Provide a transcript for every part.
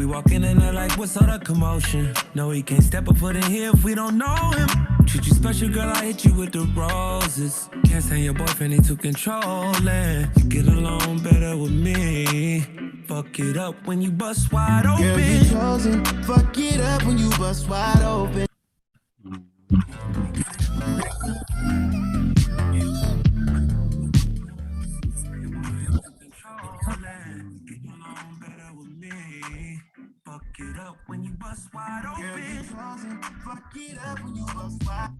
We walking in there like, what's all the commotion? No, he can't step a foot in here if we don't know him. Treat you special, girl, I hit you with the roses. Can't stand your boyfriend, he too controlling. You get along better with me. Fuck it up when you bust wide open. Girl, you chosen. Fuck it up when you bust wide open. Fuck it up when you bust wide open. Girl, you chosen. Fuck it up when you bust wide.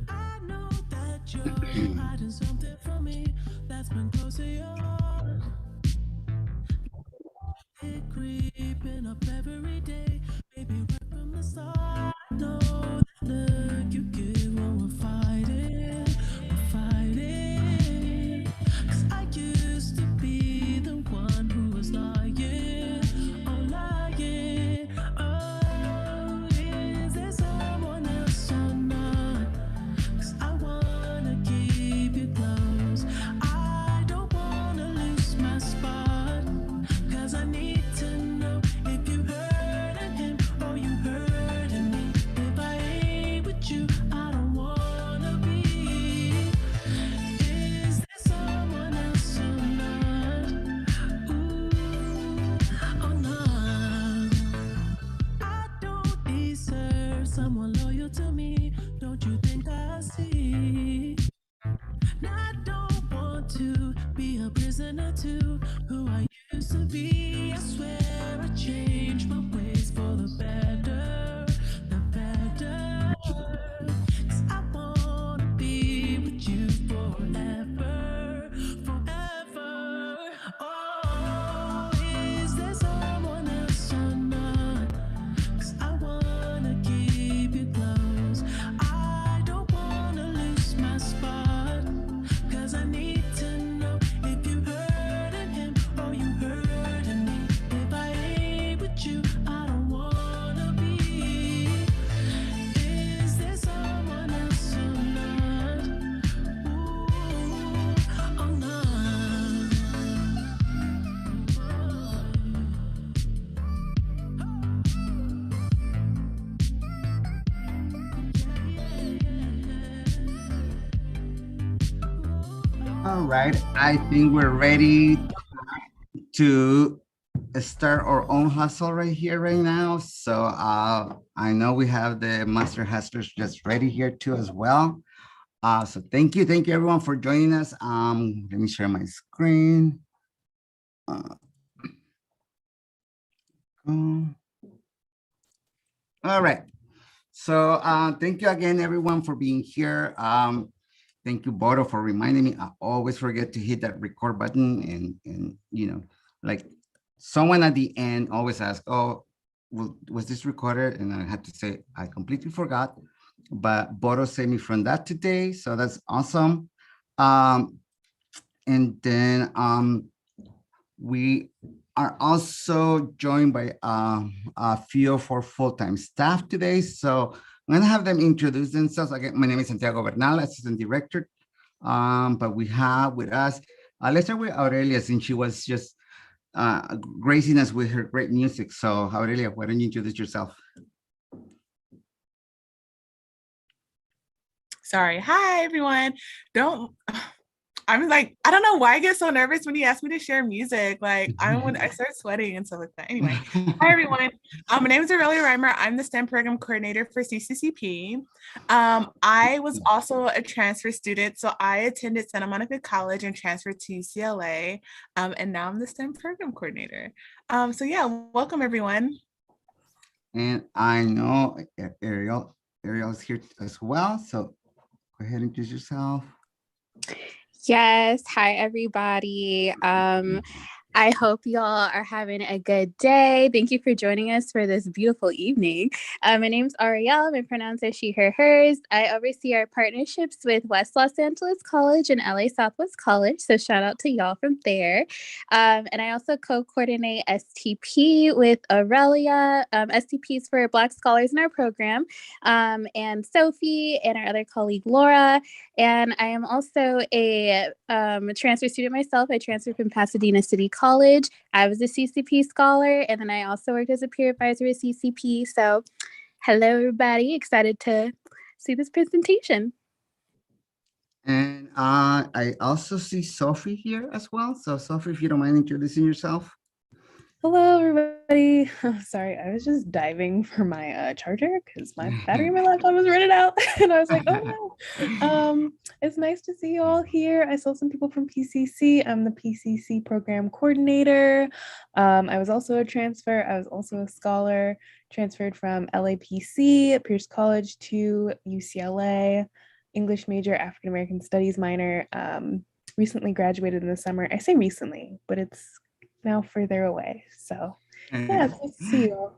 I know that you're hiding something from me that's been close to yours. It creeping up every day, baby, right from the start. I know that look you give when we're fighting, 'cause I used to be the one who was lying, lying. Oh, is there someone else or not? 'Cause I wanna keep you close. I don't wanna lose my spot. 'Cause I need to know if you hurting him or you hurting me. If I ain't with you, I don't wanna be. Is there someone else or not? Ooh, or not? I don't deserve someone loyal to me. Don't you think I see? I don't want to be a prisoner to who I used to be. I swear I changed my ways for the better, the better. 'Cause I wanna be with you forever, forever. Oh, is there someone else or not? 'Cause I wanna keep you close. I don't wanna lose my spot. 'Cause I need to know if you hurting him or you hurting me. If I ain't with you, I don't wanna be. Is there someone else or not? Ooh, or not? All right, I think we're ready to start our own hustle right here, right now. So I know we have the master hustlers just ready here too as well. So thank you everyone for joining us. Let me share my screen. All right. So thank you again, everyone, for being here. Thank you, Bodo, for reminding me. I always forget to hit that record button, and you know, like someone at the end always asks, "Oh, well, was this recorded?" And I had to say I completely forgot, but Bodo saved me from that today, so that's awesome. And then we are also joined by a few of our full-time staff today. So I'm gonna have them introduce themselves. Again, my name is Santiago Bernal, Assistant Director. But we have with us, let's start with Aurelia, since she was just gracing us with her great music. So Aurelia, why don't you introduce yourself? Sorry. Hi, everyone. I'm like, I don't know why I get so nervous when you ask me to share music. Like I start sweating and stuff like that. Anyway, hi everyone. My name is Aurelia Reimer. I'm the STEM program coordinator for CCCP. I was also a transfer student, so I attended Santa Monica College and transferred to UCLA. And now I'm the STEM program coordinator. So yeah, welcome everyone. And I know Ariel's here as well. So go ahead and introduce yourself. Yes. Hi, everybody. I hope y'all are having a good day. Thank you for joining us for this beautiful evening. My name's Ariel. My pronouns are she, her, hers. I oversee our partnerships with West Los Angeles College and LA Southwest College. So shout out to y'all from there. And I also co-coordinate STP with Aurelia. STP is for Black Scholars in our program. And Sophie and our other colleague, Laura. And I am also a transfer student myself. I transferred from Pasadena City College. I was a CCP scholar, and then I also worked as a peer advisor at CCP. So hello, everybody. Excited to see this presentation. And I also see Sophie here as well. So Sophie, if you don't mind introducing yourself. Hello, everybody. Oh, sorry, I was just diving for my charger because my battery in my laptop was running out. And I was like, oh no. It's nice to see you all here. I saw some people from PCC. I'm the PCC program coordinator. I was also a transfer. I was also a scholar, transferred from LAPC at Pierce College to UCLA, English major, African American Studies minor. Recently graduated in the summer. I say recently, but it's now further away. So yeah, it's nice to see you all.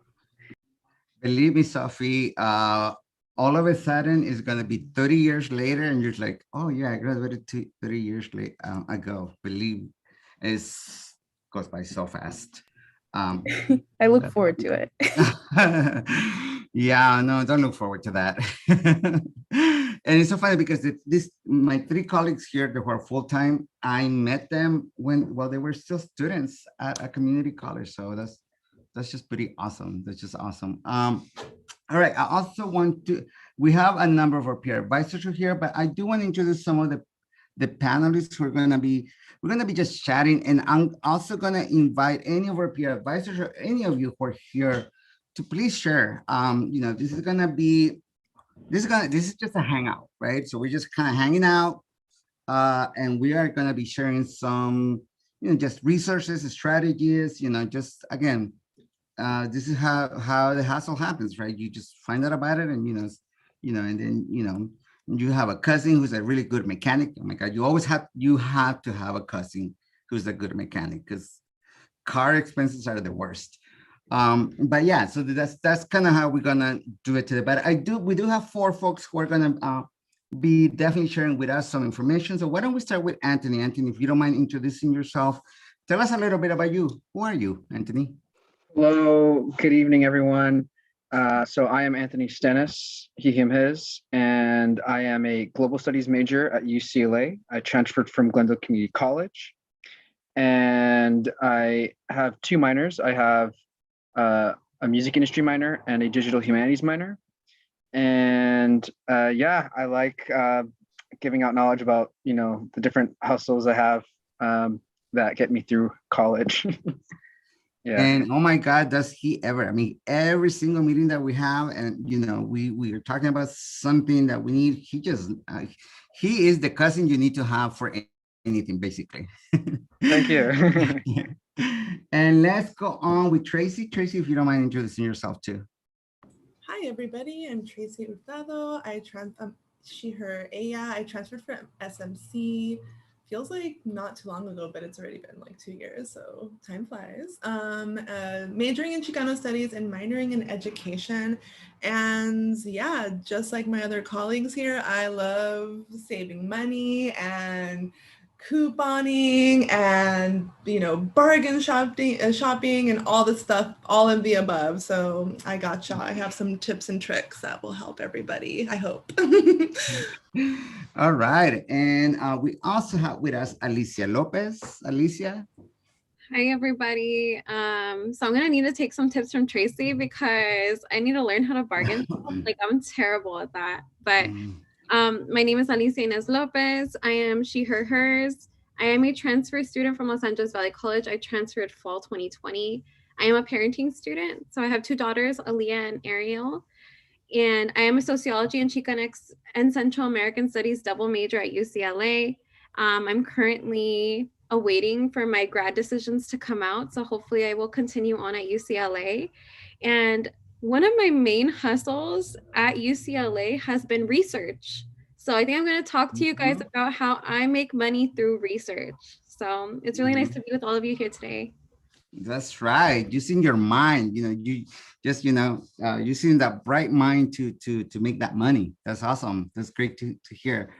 Believe me, Sophie, all of a sudden it's going to be 30 years later and you're like, oh yeah, I graduated 30 years ago. Believe it goes by so fast. I look forward to it. Yeah, no, don't look forward to that. And it's so funny because my three colleagues here that were full-time, I met them while they were still students at a community college. So that's just pretty awesome. That's just awesome. All right, I also we have a number of our peer advisors here, but I do want to introduce some of the panelists who are going to be, we're going to be just chatting, and I'm also going to invite any of our peer advisors or any of you who are here to please share. This is just a hangout, right? So we're just kind of hanging out, and we are going to be sharing some, just resources, strategies, just again, this is how the hustle happens, right? You just find out about it, and and then you have a cousin who's a really good mechanic. Oh my God, you have to have a cousin who's a good mechanic, because car expenses are the worst. But yeah, so that's kind of how we're gonna do it today. But we do have 4 folks who are gonna be definitely sharing with us some information. So why don't we start with Anthony? Anthony, if you don't mind introducing yourself, tell us a little bit about you. Who are you, Anthony? Hello, good evening, everyone. So I am Anthony Stennis, he, him, his, and I am a global studies major at UCLA. I transferred from Glendale Community College, and I have 2 minors. I have a music industry minor and a digital humanities minor. And yeah, I like giving out knowledge about, the different hustles I have that get me through college. Yeah. And oh my God, does he ever? I mean, every single meeting that we have, and we are talking about something that we need. He is the cousin you need to have for anything, basically. Thank you. And let's go on with Tracy. Tracy, if you don't mind introducing yourself too. Hi, everybody. I'm Tracy Hurtado. She, her, ella. I transferred from SMC. Feels like not too long ago, but it's already been like 2 years, so time flies. Majoring in Chicano studies and minoring in education. And yeah, just like my other colleagues here, I love saving money and couponing and bargain shopping and all the stuff, all of the above. So I gotcha. I have some tips and tricks that will help everybody, I hope. All right, and we also have with us Alicia Lopez. Alicia. Hi, everybody. So I'm gonna need to take some tips from Tracy because I need to learn how to bargain. Like, I'm terrible at that. But my name is Alicia Inez Lopez. I am she, her, hers. I am a transfer student from Los Angeles Valley College. I transferred fall 2020. I am a parenting student. So I have 2 daughters, Aaliyah and Ariel. And I am a sociology and Chicanx and Central American Studies double major at UCLA. I'm currently awaiting for my grad decisions to come out. So hopefully I will continue on at UCLA. And one of my main hustles at UCLA has been research. So I think I'm going to talk to you guys about how I make money through research. So it's really nice to be with all of you here today. That's right. Using your mind, you just, using that bright mind to make that money. That's awesome. That's great to hear.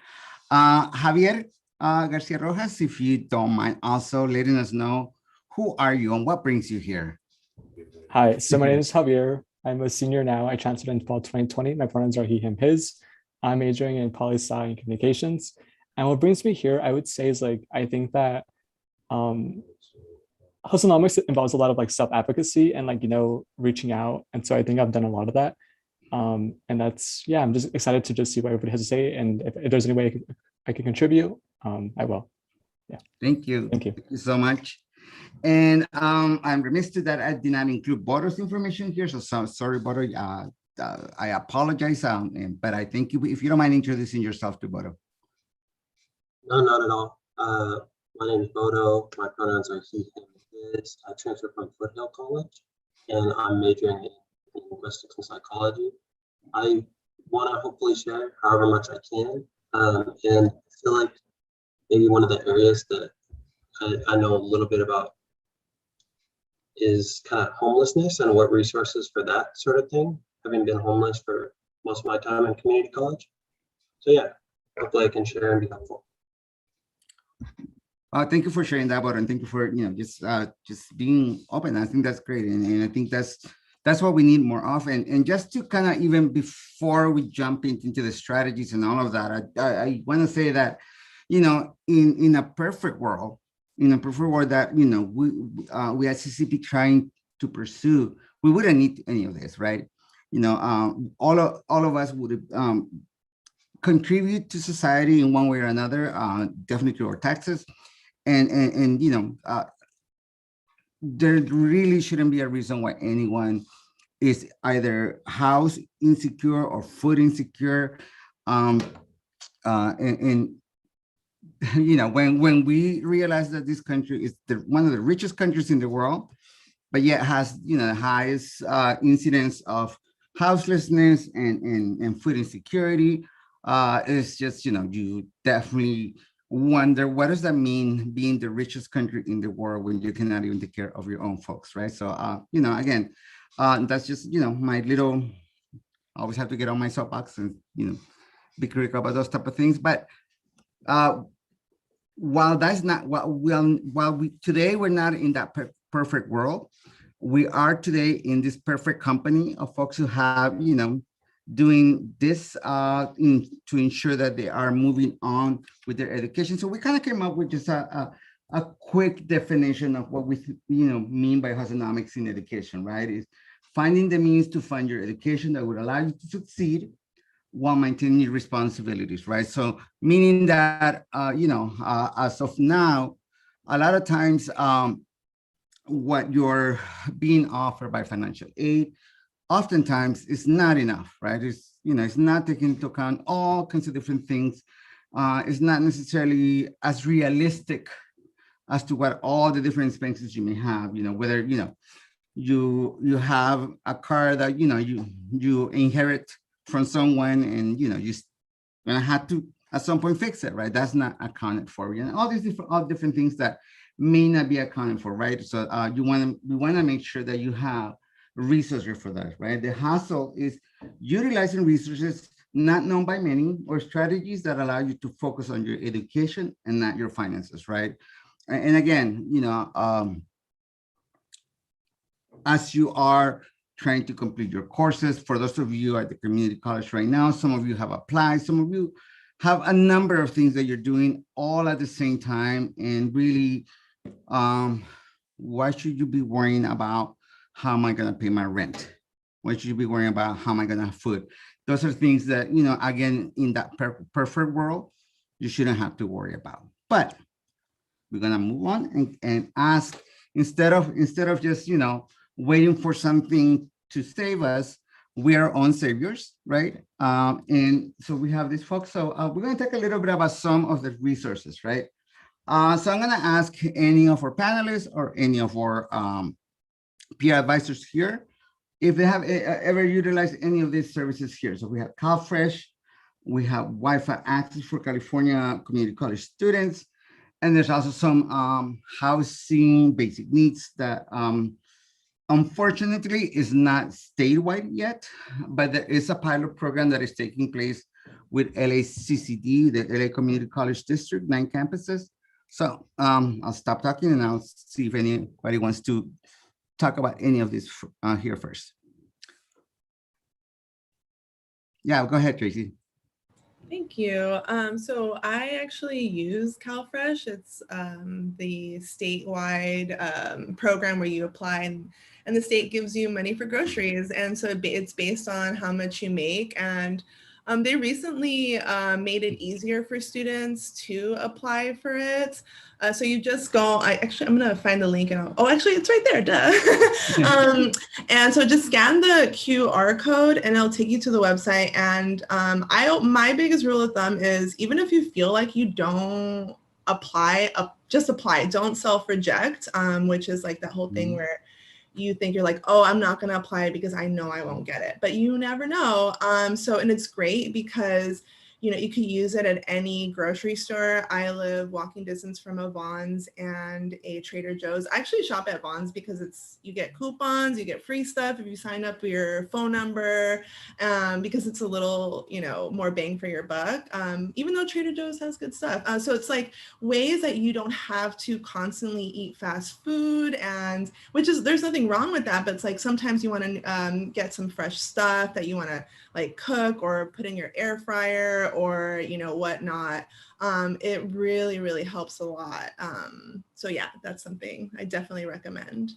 Javier Garcia Rojas, if you don't mind also letting us know, who are you and what brings you here? Hi, so my name is Javier. I'm a senior now. I transferred in fall 2020. My pronouns are he, him, his. I'm majoring in poli-sci and communications. And what brings me here, I would say, is like, I think that HUSTLENOMICS involves a lot of like self-advocacy and like, reaching out. And so I think I've done a lot of that. And that's, yeah, I'm just excited to just see what everybody has to say. And if there's any way I can contribute, I will. Yeah. Thank you. Thank you. Thank you so much. And I'm remiss to that I did not include Bodo's information here. So sorry, Bodo. I apologize, but I thank you. If you don't mind introducing yourself to Bodo. No, not at all. My name is Bodo. My pronouns are he, him, his. I transferred from Foothill College, and I'm majoring in linguistics and psychology. I want to hopefully share however much I can, and I feel like maybe one of the areas that I know a little bit about is kind of homelessness and what resources for that sort of thing, having been homeless for most of my time in community college. So yeah, hopefully I can share and be helpful. Thank you for sharing that, Bodo, and thank you for just being open. I think that's great, and I think that's what we need more of. And just to kind of, even before we jump into the strategies and all of that, I want to say that, in a perfect world, that we at CCCP trying to pursue, we wouldn't need any of this, right? All of us would contribute to society in one way or another, definitely through our taxes, and there really shouldn't be a reason why anyone is either house insecure or food insecure, and when we realize that this country is one of the richest countries in the world, but yet has the highest incidence of houselessness and food insecurity, it's just you definitely wonder, what does that mean, being the richest country in the world when you cannot even take care of your own folks, right? So again, that's just my little, I always have to get on my soapbox and be critical about those type of things. But while that's not today we're not in that perfect world, we are today in this perfect company of folks who have doing this to ensure that they are moving on with their education. So we kind of came up with just a quick definition of what we mean by HUSTLENOMICS in education, right? Is finding the means to fund your education that would allow you to succeed while maintaining your responsibilities, right? So meaning that, as of now, a lot of times what you're being offered by financial aid, oftentimes is not enough, right? It's, it's not taking into account all kinds of different things. It's not necessarily as realistic as to what all the different expenses you may have, whether, you have a car that, you inherit from someone and, you're gonna have to at some point fix it, right? That's not accounted for. All these different things that may not be accounted for, right? So we want to make sure that you have resources for that, right? The hustle is utilizing resources not known by many or strategies that allow you to focus on your education and not your finances, right? And again, as you are trying to complete your courses, for those of you at the community college right now, some of you have applied, some of you have a number of things that you're doing all at the same time, and really, why should you be worrying about how am I going to pay my rent? Why should you be worrying about how am I going to have food? Those are things that, again, in that perfect world, you shouldn't have to worry about. But we're going to move on and ask, instead of just, waiting for something to save us, we are our own saviors, right? And so we have these folks. So we're going to talk a little bit about some of the resources, right? So I'm going to ask any of our panelists or any of our peer advisors here if they have ever utilized any of these services here. So we have CalFresh, we have Wi-Fi access for California community college students, And there's also some housing basic needs that unfortunately is not statewide yet, but there is a pilot program that is taking place with LACCD, the LA Community College District, 9 campuses. So I'll stop talking and I'll see if anybody wants to talk about any of this here first. Yeah, go ahead, Tracy. Thank you. So I actually use CalFresh. It's the statewide program where you apply and the state gives you money for groceries. And so it's based on how much you make. And they recently made it easier for students to apply for it. So you just go, I'm gonna find the link and actually it's right there, duh. And so just scan the QR code and it'll take you to the website. And my biggest rule of thumb is even if you feel like you don't apply, just apply, don't self-reject, which is like that whole thing where you think you're like, oh, I'm not going to apply because I know I won't get it, but you never know. And it's great because, you know, you could use it at any grocery store. I live walking distance from a Vons and a Trader Joe's. I actually shop at Vons because you get coupons, you get free stuff if you sign up with your phone number, because it's a little, you know, more bang for your buck, even though Trader Joe's has good stuff. So it's like ways that you don't have to constantly eat fast food, and there's nothing wrong with that, but it's like sometimes you want to get some fresh stuff that you want to like cook or put in your air fryer or, you know, whatnot. It really, really helps a lot. So yeah, that's something I definitely recommend.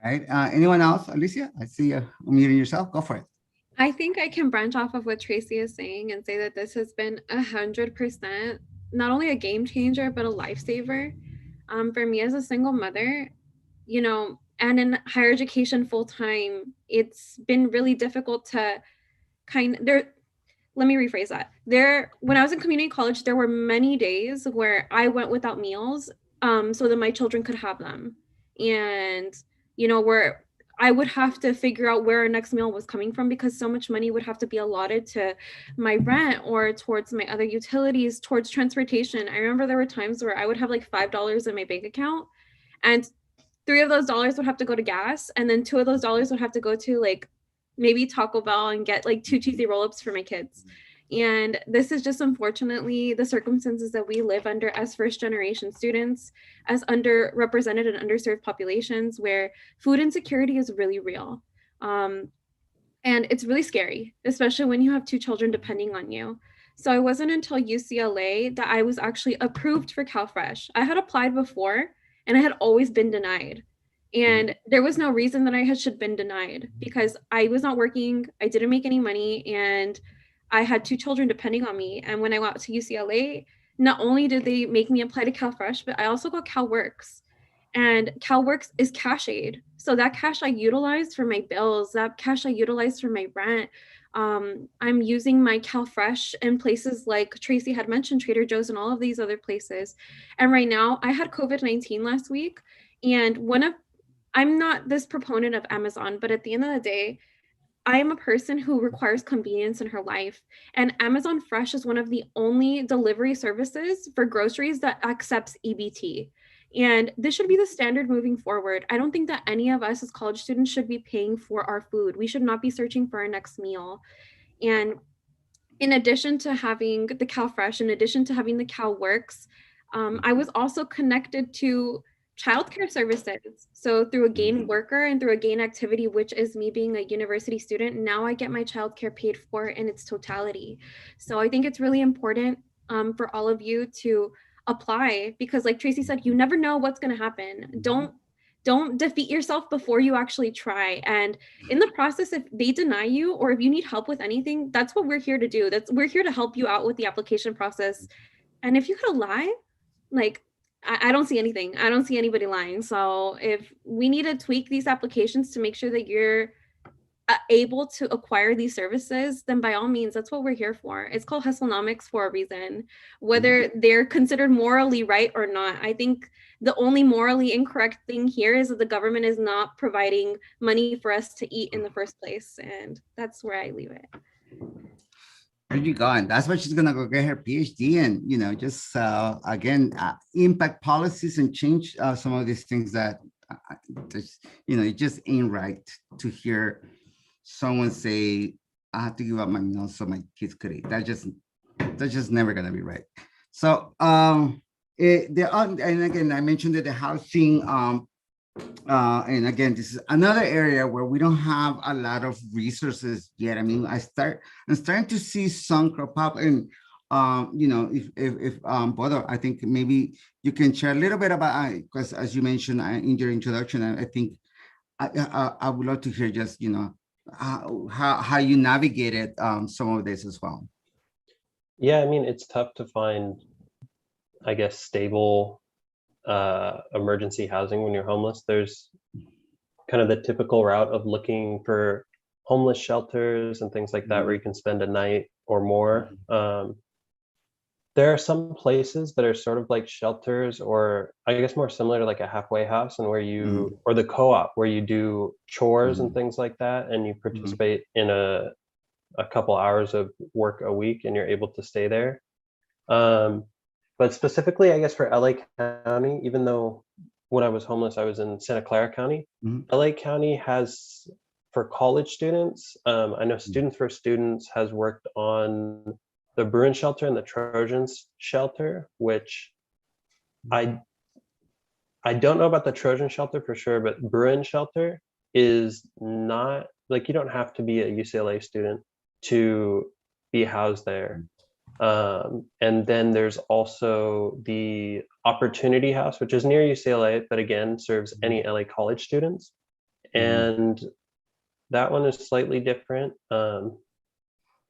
All right, anyone else? Alicia, I see you unmuting yourself, go for it. I think I can branch off of what Tracy is saying and say that this has been 100% not only a game changer, but a lifesaver. For me as a single mother, you know, and in higher education full-time, it's been really difficult to let me rephrase that. When I was in community college, there were many days where I went without meals so that my children could have them. And, you know, where I would have to figure out where our next meal was coming from because so much money would have to be allotted to my rent or towards my other utilities, towards transportation. I remember there were times where I would have like $5 in my bank account and $3 of those dollars would have to go to gas. And then $2 of those dollars would have to go to like maybe Taco Bell and get like 2 cheesy roll-ups for my kids. And this is just unfortunately the circumstances that we live under as first generation students, as underrepresented and underserved populations where food insecurity is really real. And it's really scary, especially when you have 2 children depending on you. So it wasn't until UCLA that I was actually approved for CalFresh. I had applied before and I had always been denied. And there was no reason that I should have been denied because I was not working, I didn't make any money, and I had 2 children depending on me. And when I went to UCLA, not only did they make me apply to CalFresh, but I also got CalWorks. And CalWorks is cash aid. So that cash I utilized for my bills, that cash I utilized for my rent. I'm using my CalFresh in places like Tracy had mentioned, Trader Joe's and all of these other places. And right now I had COVID-19 last week. And I'm not this proponent of Amazon, but at the end of the day, I am a person who requires convenience in her life. And Amazon Fresh is one of the only delivery services for groceries that accepts EBT. And this should be the standard moving forward. I don't think that any of us as college students should be paying for our food. We should not be searching for our next meal. And in addition to having the CalFresh, in addition to having the CalWorks, I was also connected to childcare services. So through a GAIN worker and through a GAIN activity, which is me being a university student, now I get my childcare paid for in its totality. So I think it's really important for all of you to apply because like Tracy said, you never know what's going to happen. Don't defeat yourself before you actually try. And in the process, if they deny you or if you need help with anything, that's what we're here to do. We're here to help you out with the application process. And if you gotta lie, like I don't see anything. I don't see anybody lying. So if we need to tweak these applications to make sure that you're able to acquire these services, then by all means, that's what we're here for. It's called HUSTLENOMICS for a reason, whether they're considered morally right or not. I think the only morally incorrect thing here is that the government is not providing money for us to eat in the first place. And that's where I leave it. There you go. And that's what she's gonna go get her PhD and, just again, impact policies and change some of these things that, it just ain't right to hear someone say, I have to give up my meals so my kids could eat. That's just never gonna be right. So, and again, I mentioned that the housing, and again, this is another area where we don't have a lot of resources yet. I mean, I'm starting to see some crop up, and if Bodo, I think maybe you can share a little bit about, because as you mentioned in your introduction, I think I would love to hear just how you navigated some of this as well. Yeah, I mean, it's tough to find, I guess, stable emergency housing when you're homeless. There's kind of the typical route of looking for homeless shelters and things like that, where you can spend a night or more. There are some places that are sort of like shelters, or I guess more similar to like a halfway house, and where you, or the co-op, where you do chores and things like that, and you participate in a couple hours of work a week, and you're able to stay there. But specifically, I guess for LA County, even though when I was homeless, I was in Santa Clara County, LA County has, for college students, I know Students for Students has worked on the Bruin shelter and the Trojans shelter, which I don't know about the Trojan shelter for sure, but Bruin shelter is not, like, you don't have to be a UCLA student to be housed there. And then there's also the Opportunity House, which is near UCLA, but again, serves any LA college students. And that one is slightly different.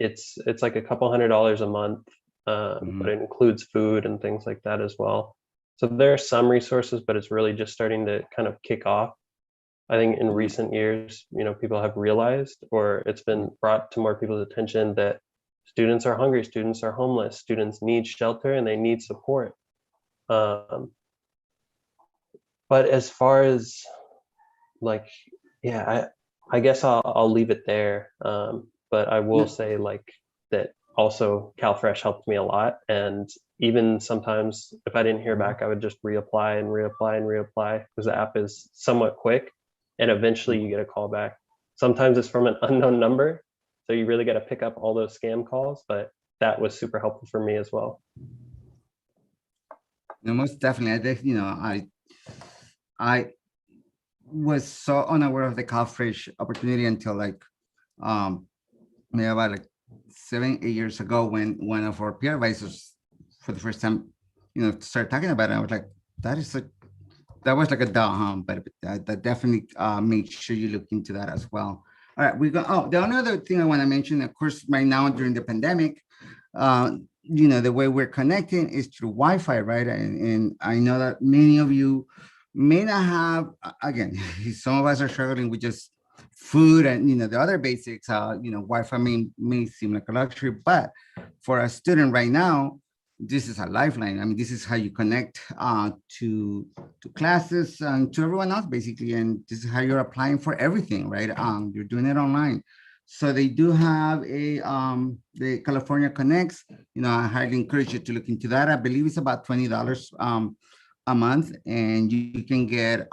It's like a couple $100s a month, but it includes food and things like that as well. So there are some resources, but it's really just starting to kind of kick off. I think in recent years, people have realized, or it's been brought to more people's attention, that students are hungry, students are homeless, students need shelter, and they need support. But as far as I guess I'll leave it there. But I will say that also CalFresh helped me a lot. And even sometimes if I didn't hear back, I would just reapply and reapply and reapply, because the app is somewhat quick, and eventually you get a call back. Sometimes it's from an unknown number, so you really got to pick up all those scam calls, but that was super helpful for me as well. No, most definitely. I was so unaware of the CalFresh opportunity until maybe about 7-8 years ago, when one of our peer advisors for the first time, started talking about it. I was like, that was like a duh, but that definitely make sure you look into that as well. All right, we go. The only other thing I want to mention, of course, right now during the pandemic, the way we're connecting is through Wi-Fi, right? And I know that many of you may not have, again, some of us are struggling with just food and, the other basics. Wi-Fi may seem like a luxury, but for a student right now, this is a lifeline. I mean, this is how you connect to classes and to everyone else, basically. And this is how you're applying for everything, right? You're doing it online. So they do have the California Connects. I highly encourage you to look into that. I believe it's about $20 a month, and you can get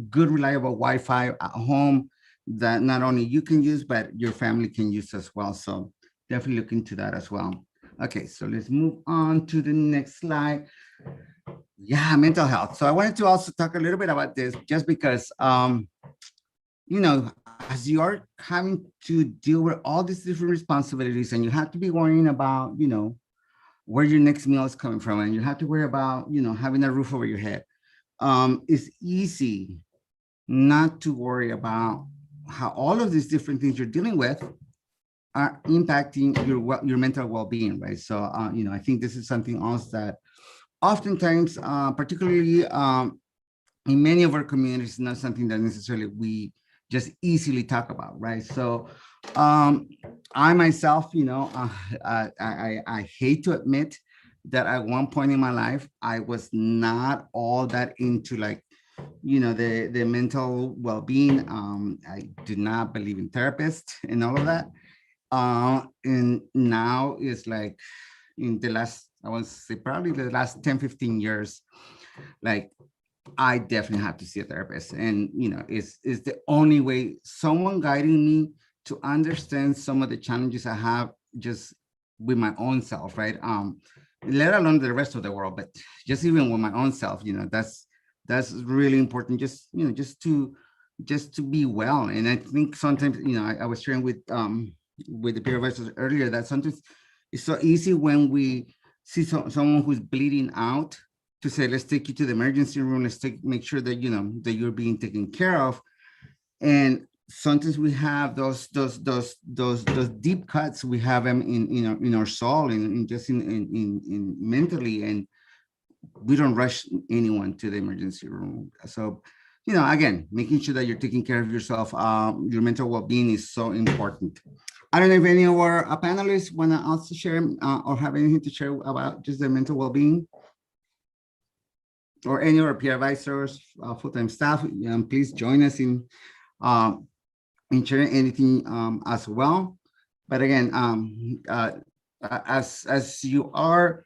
good, reliable Wi-Fi at home that not only you can use, but your family can use as well. So definitely look into that as well. Okay, so let's move on to the next slide. Yeah, mental health. So I wanted to also talk a little bit about this, just because as you are having to deal with all these different responsibilities, and you have to be worrying about, where your next meal is coming from, and you have to worry about, having a roof over your head. It's easy not to worry about how all of these different things you're dealing with are impacting your mental well-being, right? So, I think this is something else that oftentimes, particularly in many of our communities, not something that necessarily we just easily talk about, right? So I myself, I hate to admit that at one point in my life, I was not all that into the mental well-being. I did not believe in therapists and all of that. And now is like in the last, I would say probably the last 10, 15 years, like I definitely have to see a therapist. And, you know, it's the only way, someone guiding me to understand some of the challenges I have just with my own self, right? Let alone the rest of the world, but just even with my own self, you know, that's really important. Just, you know, just to be well. And I think sometimes, you know, I was sharing with the peer advisors earlier that sometimes it's so easy when we see someone who's bleeding out to say, let's take you to the emergency room, let's make sure that, you know, that you're being taken care of. And sometimes we have those deep cuts, we have them in our soul and just in mentally, and we don't rush anyone to the emergency room. So, you know, again, making sure that you're taking care of yourself, your mental well-being is so important. I don't know if any of our panelists want to also share or have anything to share about just their mental well-being, or any of our peer advisors, full-time staff. Please join us in sharing anything as well. But again, as you are,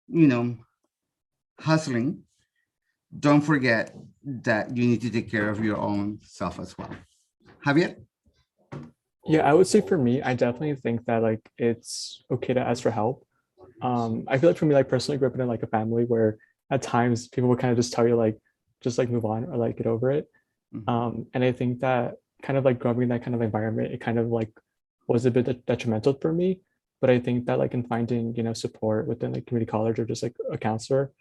you know, hustling, don't forget that you need to take care of your own self as well. Javier? Yeah, I would say for me, I definitely think that like it's okay to ask for help. I feel like for me, like personally, grew up in like a family where at times people would kind of just tell you like, just like move on or like get over it. And I think that kind of like growing in that kind of environment, it kind of like was a bit detrimental for me. But I think that like in finding, you know, support within like community college or just like a counselor,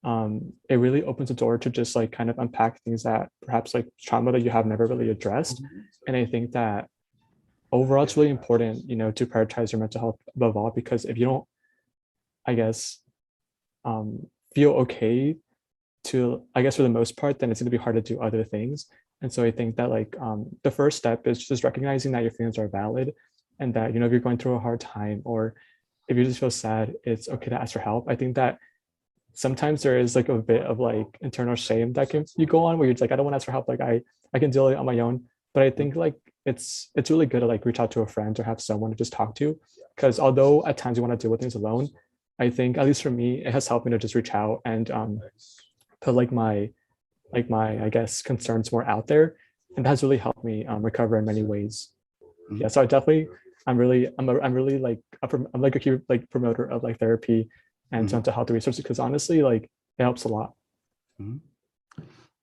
it really opens a door to just like kind of unpack things that perhaps like trauma that you have never really addressed. And I think that overall it's really important, you know, to prioritize your mental health above all, because if you don't, I guess, feel okay to, I guess for the most part, then it's going to be hard to do other things. And so I think that like the first step is just recognizing that your feelings are valid, and that, you know, if you're going through a hard time or if you just feel sad, it's okay to ask for help. I think that sometimes there is like a bit of like internal shame that you go on where you're like, I don't want to ask for help, like I can deal with it on my own. But I think like it's really good to like reach out to a friend or have someone to just talk to, because although at times you want to deal with things alone, I think at least for me it has helped me to just reach out and put like my I guess concerns more out there, and that has really helped me recover in many ways. Yeah, so I definitely I'm really like I'm like a huge like promoter of like therapy and mental health resources, because honestly like it helps a lot.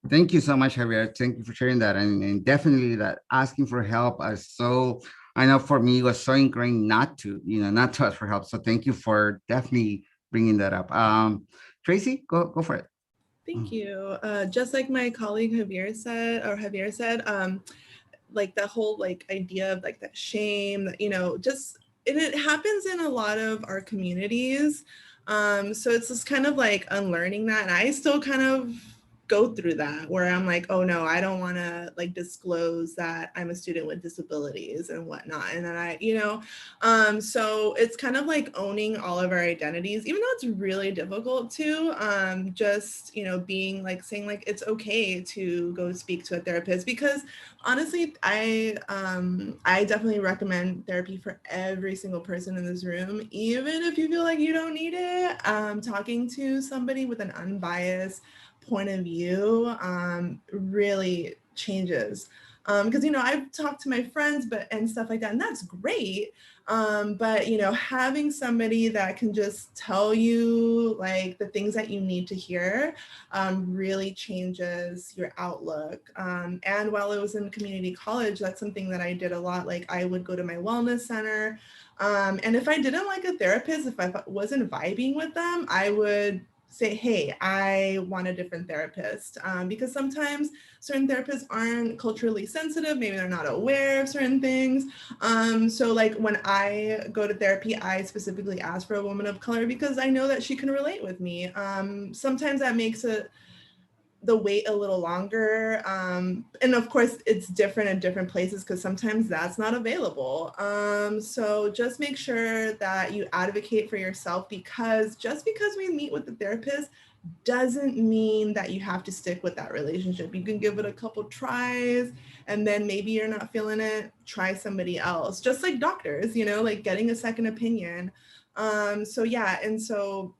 Thank you so much, Javier. Thank you for sharing that. And definitely that asking for help is so, I know for me, it was so ingrained not to ask for help. So thank you for definitely bringing that up. Tracy, go for it. Thank you. Just like my colleague Javier said, like that whole like idea of like that shame that, you know, just, and it happens in a lot of our communities. So it's just kind of like unlearning that. And I still kind of go through that where I'm like, oh no, I don't want to like disclose that I'm a student with disabilities and whatnot. And then I, you know, so it's kind of like owning all of our identities, even though it's really difficult to, just, you know, being like saying like, it's okay to go speak to a therapist, because honestly, I definitely recommend therapy for every single person in this room, even if you feel like you don't need it. Talking to somebody with an unbiased point of view really changes, because you know, I've talked to my friends and stuff like that, and that's great, but you know, having somebody that can just tell you like the things that you need to hear really changes your outlook. And while I was in community college, that's something that I did a lot. Like I would go to my wellness center, and if I didn't like a therapist, if I wasn't vibing with them, I would say, hey, I want a different therapist, because sometimes certain therapists aren't culturally sensitive, maybe they're not aware of certain things. So like when I go to therapy, I specifically ask for a woman of color because I know that she can relate with me. Sometimes that makes the wait a little longer. And of course it's different in different places because sometimes that's not available. So just make sure that you advocate for yourself, because just because we meet with the therapist doesn't mean that you have to stick with that relationship. You can give it a couple tries, and then maybe you're not feeling it, try somebody else. Just like doctors, you know, like getting a second opinion. So yeah, and so,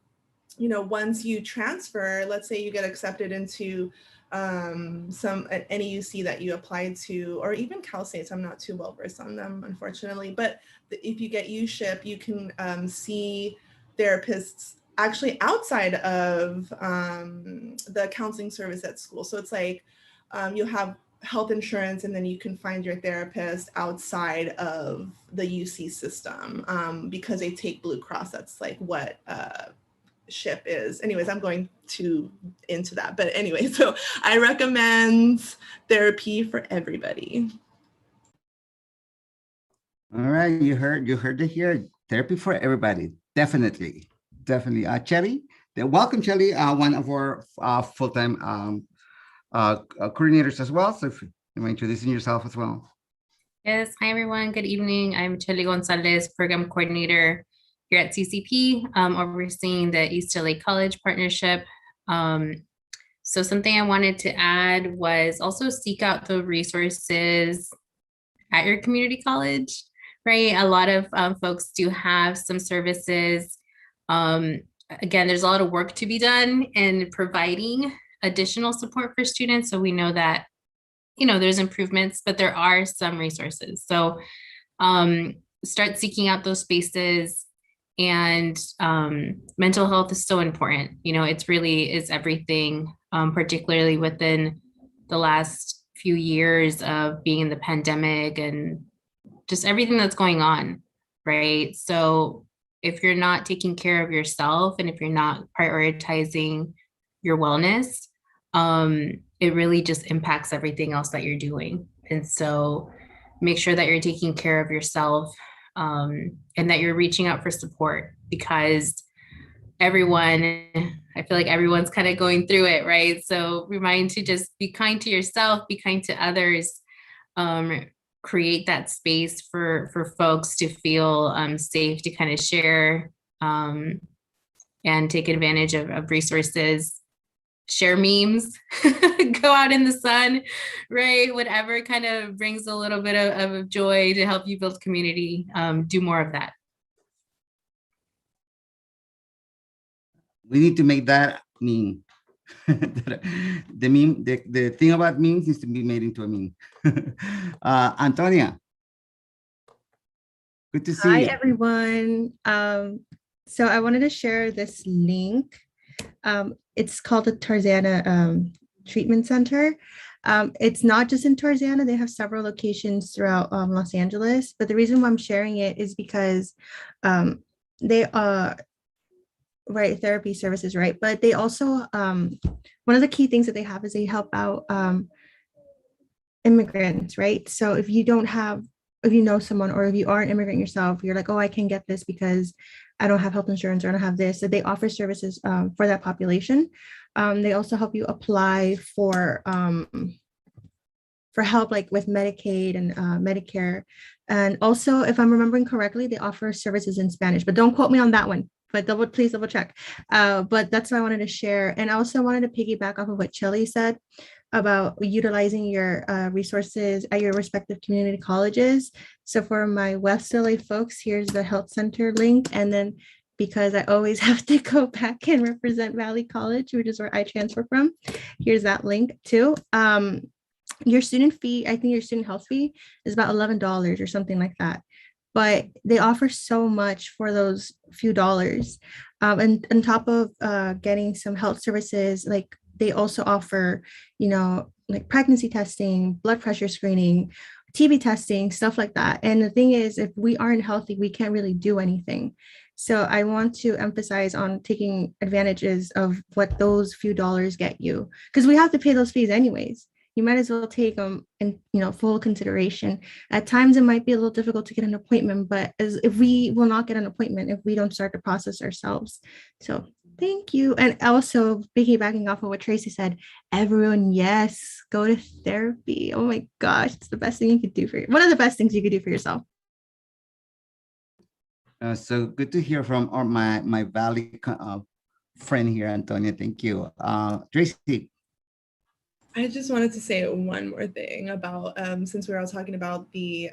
you know, once you transfer, let's say you get accepted into any UC that you applied to, or even Cal States, I'm not too well versed on them, unfortunately, but if you get USHIP, you can see therapists actually outside of the counseling service at school. So it's like you'll have health insurance, and then you can find your therapist outside of the UC system because they take Blue Cross. That's like what SHIP is. Anyways, I'm going too into that. But anyway, so I recommend therapy for everybody. All right, you heard it here. Therapy for everybody. Definitely. Chelly, welcome, Chelly, one of our full-time coordinators as well. So if you mind introducing yourself as well. Yes, hi everyone, good evening. I'm Chelly Gonzalez, Program Coordinator here at CCP, overseeing the East LA College Partnership. So something I wanted to add was also seek out the resources at your community college, right? A lot of folks do have some services. Again, there's a lot of work to be done in providing additional support for students. So we know that, you know, there's improvements, but there are some resources. So start seeking out those spaces. And mental health is so important. You know, it's really is everything, particularly within the last few years of being in the pandemic and just everything that's going on, right? So if you're not taking care of yourself and if you're not prioritizing your wellness, it really just impacts everything else that you're doing. And so make sure that you're taking care of yourself and that you're reaching out for support, because everyone, I feel like everyone's kind of going through it, right? So remind to just be kind to yourself, be kind to others, create that space for folks to feel safe to kind of share and take advantage of resources, share memes, go out in the sun, right? Whatever kind of brings a little bit of joy to help you build community, do more of that. We need to make that meme. The meme, the thing about memes needs to be made into a meme. Antonia, good to see you. Hi, everyone. So I wanted to share this link. It's called the Tarzana Treatment Center. It's not just in Tarzana. They have several locations throughout Los Angeles. But the reason why I'm sharing it is because they right, therapy services, right? But they also, one of the key things that they have is they help out immigrants, right? So if you don't have, if you know someone, or if you are an immigrant yourself, you're like, oh, I can get this because I don't have health insurance or I don't have this. So they offer services for that population. They also help you apply for help like with Medicaid and Medicare. And also, if I'm remembering correctly, they offer services in Spanish, but don't quote me on that one, but please double check. But that's what I wanted to share. And I also wanted to piggyback off of what Chelly said about utilizing your resources at your respective community colleges. So for my West LA folks, here's the health center link. And then because I always have to go back and represent Valley College, which is where I transfer from, here's that link too. Your student fee, I think your student health fee is about $11 or something like that. But they offer so much for those few dollars. And on top of getting some health services, like they also offer, you know, like pregnancy testing, blood pressure screening, TB testing, stuff like that. And the thing is, if we aren't healthy, we can't really do anything. So I want to emphasize on taking advantages of what those few dollars get you, because we have to pay those fees anyways. You might as well take them in, you know, full consideration. At times it might be a little difficult to get an appointment, but if we will not get an appointment if we don't start the process ourselves. So thank you. And also piggybacking off of what Tracy said, everyone, yes, go to therapy. Oh my gosh, it's the best thing you could do for you. One of the best things you could do for yourself. So good to hear from my Valley friend here, Antonia. Thank you. Tracy. I just wanted to say one more thing about since we were all talking about the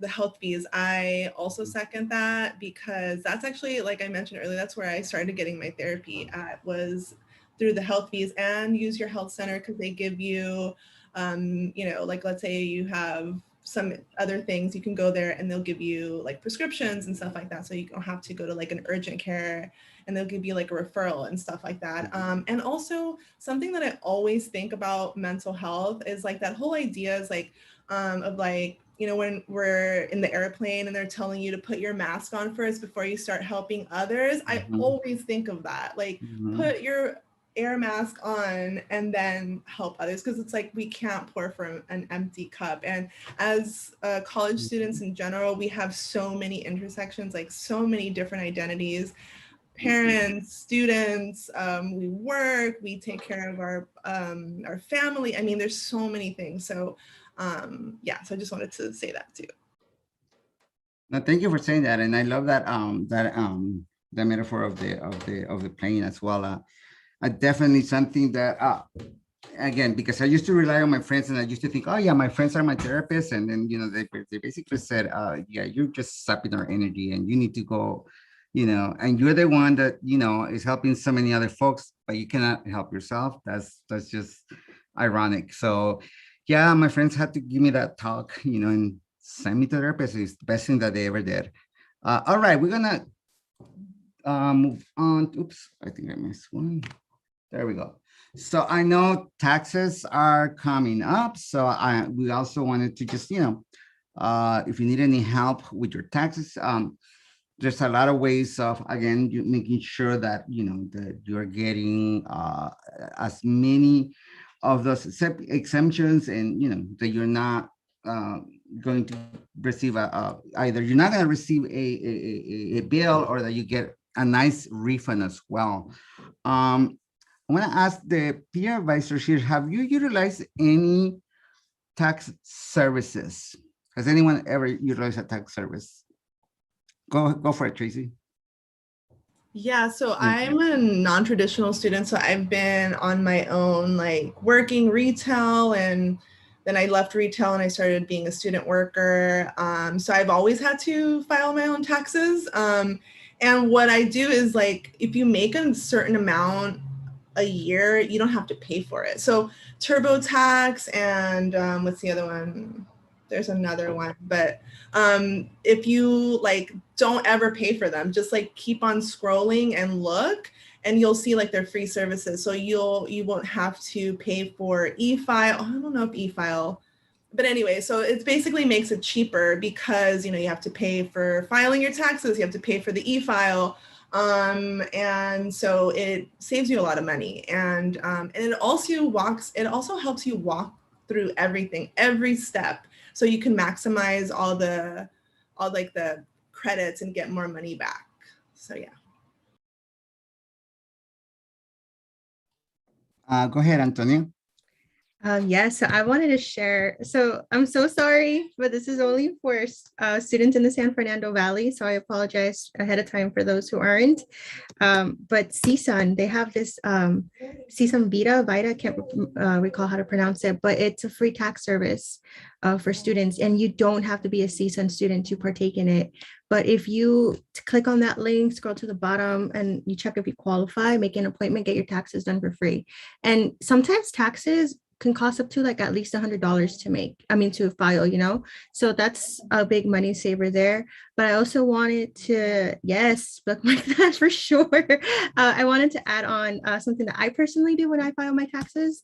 health fees. I also second that because that's actually, like I mentioned earlier, that's where I started getting my therapy at, was through the health fees. And use your health center, because they give you, you know, like let's say you have some other things, you can go there and they'll give you like prescriptions and stuff like that, so you don't have to go to like an urgent care, and they'll give you like a referral and stuff like that. And also something that I always think about mental health is like that whole idea is like of like, you know, when we're in the airplane and they're telling you to put your mask on first before you start helping others. I always think of that, like put your air mask on and then help others, because it's like we can't pour from an empty cup. And as college students in general, we have so many intersections, like so many different identities, parents, students, we work, we take care of our family. I mean, there's so many things. So yeah, so I just wanted to say that too. No, thank you for saying that, and I love that the metaphor of the plane as well. Definitely something that again, because I used to rely on my friends, and I used to think, oh yeah, my friends are my therapists, and then, you know, they basically said, yeah, you're just sapping our energy, and you need to go, you know, and you're the one that, you know, is helping so many other folks, but you cannot help yourself. That's just ironic. So yeah, my friends had to give me that talk, you know, and send me to therapist. Is the best thing that they ever did. All right, we're gonna move on. Oops, I think I missed one. There we go. So I know taxes are coming up. So we also wanted to just, you know, if you need any help with your taxes, there's a lot of ways of, again, you making sure that, you know, that you're getting as many of those exemptions, and, you know, that you're not going to receive either you're not going to receive a bill, or that you get a nice refund as well. I want to ask the peer advisors here, have you utilized any tax services? Has anyone ever utilized a tax service? Go for it, Tracy. Yeah, so I'm a non-traditional student, so I've been on my own, like working retail, and then I left retail and I started being a student worker. So I've always had to file my own taxes. And what I do is, like, if you make a certain amount a year, you don't have to pay for it. So TurboTax and what's the other one? There's another one, but if you like don't ever pay for them, just like keep on scrolling and look, and you'll see like they're free services. So you won't have to pay for e-file. I don't know if e-file, but anyway, so it basically makes it cheaper, because, you know, you have to pay for filing your taxes, you have to pay for the e-file. And so it saves you a lot of money, and it also helps you walk through everything, every step, so you can maximize all the credits and get more money back. So yeah. Go ahead, Antonia. Yes, so I wanted to share. So I'm so sorry, but this is only for students in the San Fernando Valley. So I apologize ahead of time for those who aren't. But CSUN, they have this CSUN Vita, I can't recall how to pronounce it, but it's a free tax service for students, and you don't have to be a CSUN student to partake in it. But if you click on that link, scroll to the bottom, and you check if you qualify, make an appointment, get your taxes done for free. And sometimes taxes can cost up to like at least $100 to file, you know? So that's a big money saver there. But I also wanted to, yes, bookmark that for sure. I wanted to add on something that I personally do when I file my taxes.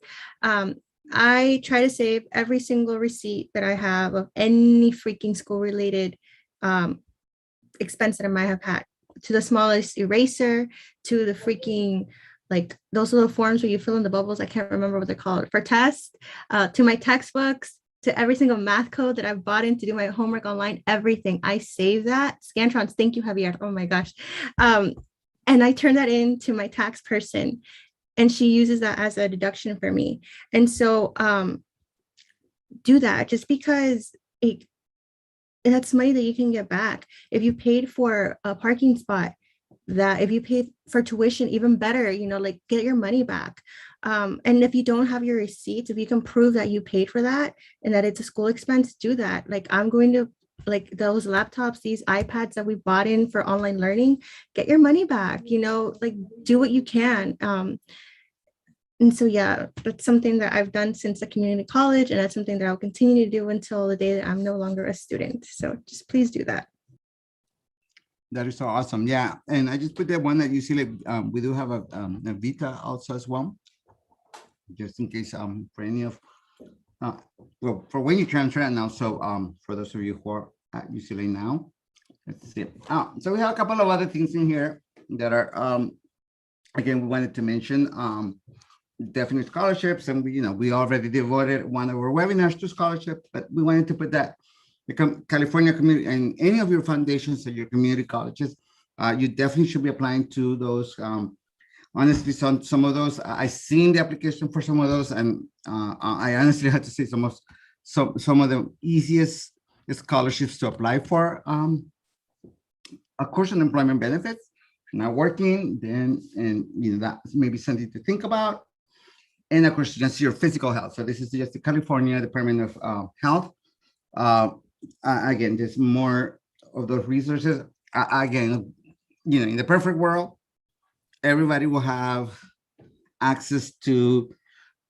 I try to save every single receipt that I have of any freaking school related expense that I might have had, to the smallest eraser, to the freaking, like those little forms where you fill in the bubbles, I can't remember what they're called, for tests, to my textbooks, to every single math code that I've bought in to do my homework online, everything. I save that. Scantrons, thank you, Javier. Oh my gosh. And I turn that in to my tax person, and she uses that as a deduction for me. And so do that, just because that's money that you can get back. If you paid for a parking spot, that if you pay for tuition, even better, like get your money back. And if you don't have your receipts, if you can prove that you paid for that and that it's a school expense, do that. Like I'm going to, like those laptops, these iPads that we bought in for online learning, get your money back, like do what you can. And so, yeah, that's something that I've done since the community college, and that's something that I'll continue to do until the day that I'm no longer a student. So just please do that. That is so awesome. Yeah. And I just put that one that you see, like, we do have a Vita also as well, just in case for any of, well, for when you transfer, and also for those of you who are at UCLA now. Let's see. So we have a couple of other things in here that are, again, we wanted to mention. Definite scholarships, and we already devoted one of our webinars to scholarship, but we wanted to put that the California community and any of your foundations or your community colleges, you definitely should be applying to those. Honestly, some of those I seen the application for some of those, and I honestly had to say some of the easiest scholarships to apply for. Of course, unemployment benefits. If you're not working, then that's maybe something to think about. And of course, just your physical health. So this is just the California Department of Health. Again, there's more of those resources. Again, in the perfect world, everybody will have access to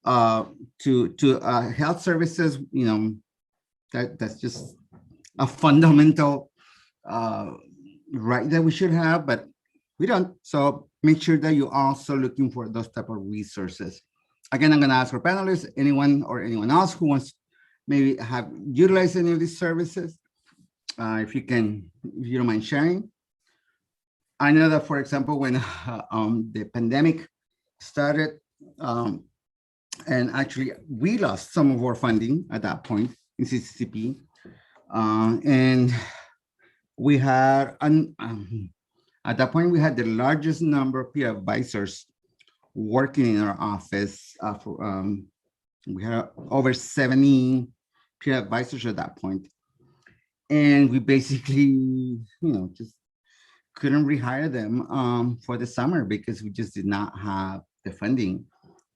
health services. That's just a fundamental right that we should have, but we don't. So make sure that you're also looking for those type of resources. Again, I'm going to ask our panelists, anyone else who wants maybe have utilized any of these services, if you don't mind sharing. I know that, for example, when the pandemic started, and actually we lost some of our funding at that point in CCCP, and we had, at that point, we had the largest number of peer advisors working in our office. We had over 70 peer advisors at that point. And we basically, just couldn't rehire them for the summer because we just did not have the funding.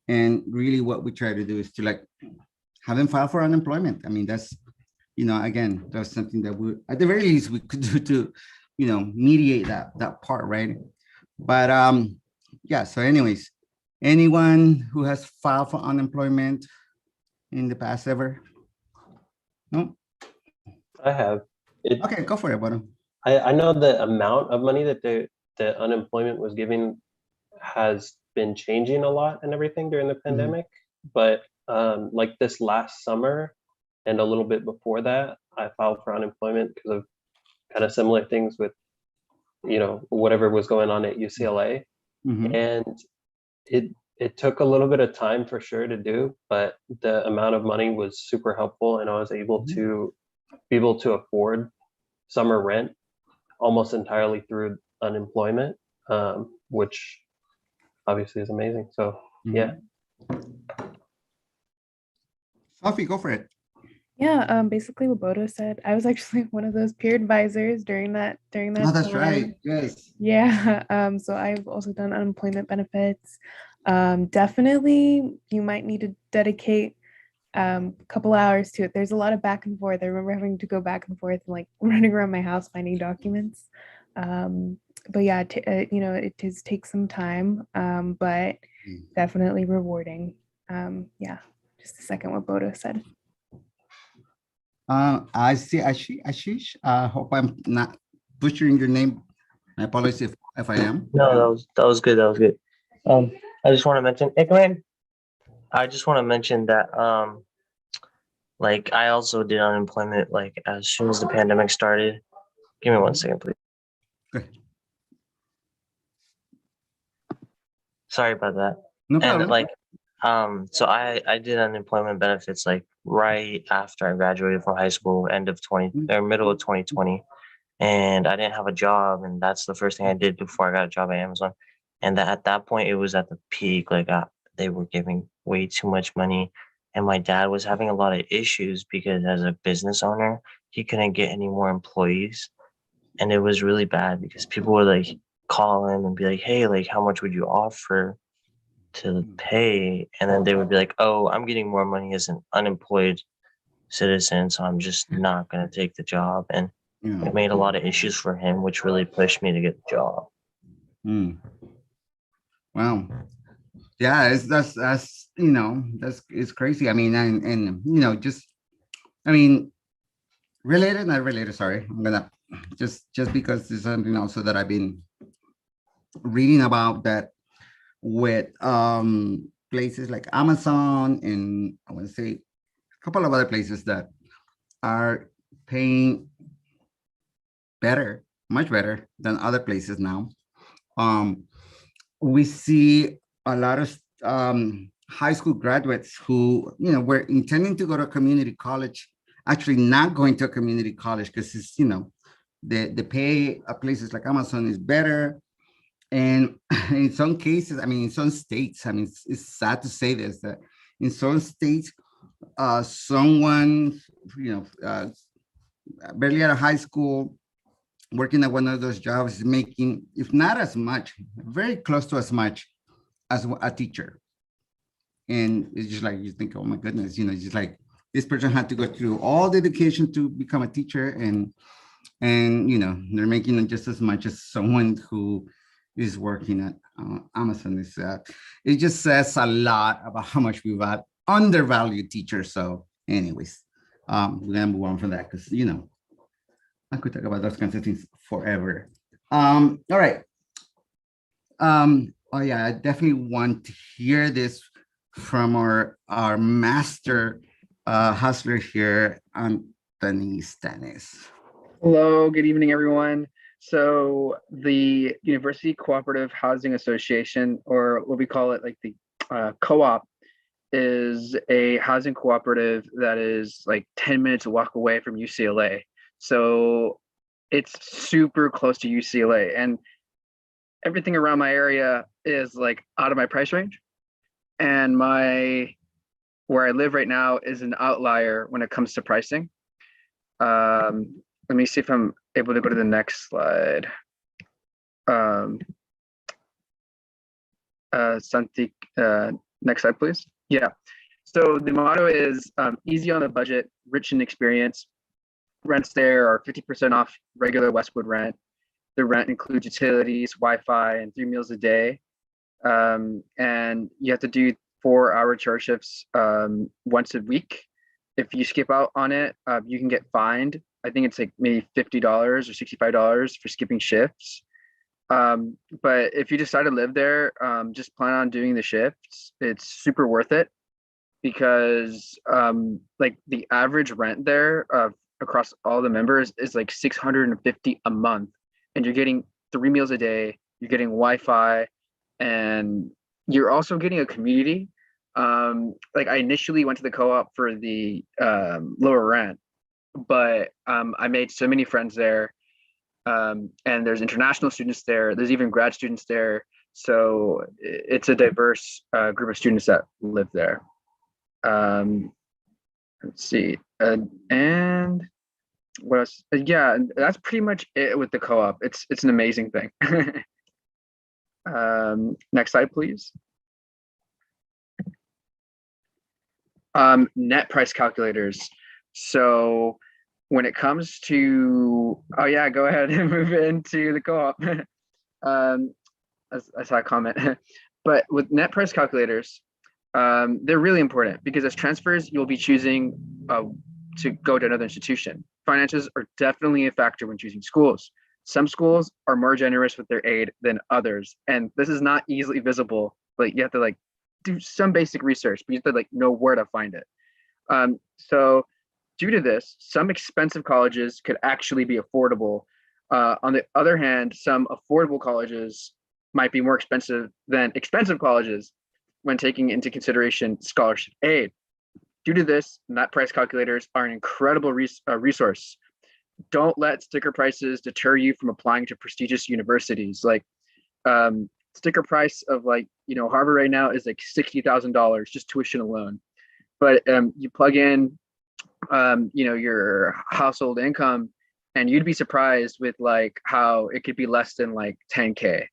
And really what we try to do is to have them file for unemployment. I mean, that's, again, that's something that we, at the very least, we could do to, mediate that part, right? But yeah, so anyways, anyone who has filed for unemployment in the past ever? No? I have. Okay, go for it, Bono. I know the amount of money that the unemployment was giving has been changing a lot and everything during the pandemic. But like this last summer and a little bit before that, I filed for unemployment because of kind of similar things with, whatever was going on at UCLA. And it took a little bit of time for sure to do, but the amount of money was super helpful, and I was able to afford summer rent almost entirely through unemployment, which obviously is amazing. So yeah. Sophie, go for it. Yeah, basically what Bodo said, I was actually one of those peer advisors during that Oh, that's time. right. Yes. Yeah. So I've also done unemployment benefits. Definitely you might need to dedicate a couple hours to it. There's a lot of back and forth. I remember having to go back and forth and running around my house finding documents. But yeah, it does take some time, but definitely rewarding. Yeah, just to second what Bodo said. I see Ashish. Hope I'm not butchering your name. I apologize if I am. No, that was good. That was good. I just want to mention, hey, come in. I just want to mention that I also did unemployment as soon as the pandemic started. Give me 1 second, please. Okay. Sorry about that. No problem. And so I did unemployment benefits right after I graduated from high school, middle of 2020, and I didn't have a job, and that's the first thing I did before I got a job at Amazon. And at that point, it was at the peak. They were giving way too much money, and my dad was having a lot of issues because as a business owner, he couldn't get any more employees, and it was really bad because people were call him and be like, hey, like, how much would you offer to pay? And then they would be like, oh, I'm getting more money as an unemployed citizen, so I'm just not going to take the job. And it made a lot of issues for him, which really pushed me to get the job. Wow. Yeah, that's it's crazy. I mean, and just, I mean, related, not related, sorry. I'm gonna just because there's something also that I've been reading about, that with places like Amazon, and I want to say a couple of other places that are paying better, much better than other places now. We see a lot of high school graduates who, were intending to go to community college, actually not going to a community college because it's, the pay at places like Amazon is better. And in some cases, I mean, in some states, I mean, it's sad to say this, that in some states, someone, barely out of high school, working at one of those jobs is making, if not as much, very close to as much as a teacher. And it's just like, you think, oh my goodness, just like this person had to go through all the education to become a teacher, and they're making just as much as someone who is working at Amazon. It just says a lot about how much we've undervalued teachers. So anyways, we're gonna move on from that, because I could talk about those kinds of things forever. All right. Oh yeah, I definitely want to hear this from our master hustler here, Anthony Stennis. Hello, good evening, everyone. So the University Cooperative Housing Association, or what we call it, like the co-op, is a housing cooperative that is like 10 minutes walk away from UCLA. So it's super close to UCLA, and everything around my area is like out of my price range. And where I live right now is an outlier when it comes to pricing. Let me see if I'm able to go to the next slide. Santi, next slide, please. Yeah. So the motto is easy on the budget, rich in experience. Rents there are 50% off regular Westwood rent. The rent includes utilities, Wi-Fi, and 3 meals a day. And you have to do 4-hour charge shifts once a week. If you skip out on it, you can get fined. I think it's like maybe $50 or $65 for skipping shifts. But if you decide to live there, just plan on doing the shifts. It's super worth it, because like the average rent there across all the members is like $650 a month, and you're getting 3 meals a day, you're getting Wi-Fi, and you're also getting a community. Like I initially went to the co-op for the lower rent, but I made so many friends there, and there's international students there, there's even grad students there, so it's a diverse group of students that live there. Let's see, and what else? Yeah, that's pretty much it with the co-op. It's an amazing thing. Next slide, please. Net price calculators. So when it comes to, oh yeah, go ahead and move into the co-op. I saw a comment. But with net price calculators, they're really important, because as transfers, you'll be choosing to go to another institution. Finances are definitely a factor when choosing schools. Some schools are more generous with their aid than others, and this is not easily visible. Like you have to like do some basic research, but you have to like know where to find it. So due to this, some expensive colleges could actually be affordable. On the other hand, some affordable colleges might be more expensive than expensive colleges when taking into consideration scholarship aid. Due to this, net price calculators are an incredible resource. Don't let sticker prices deter you from applying to prestigious universities. Like sticker price of like, Harvard right now is like $60,000 just tuition alone. But you plug in, your household income, and you'd be surprised with like how it could be less than like 10K,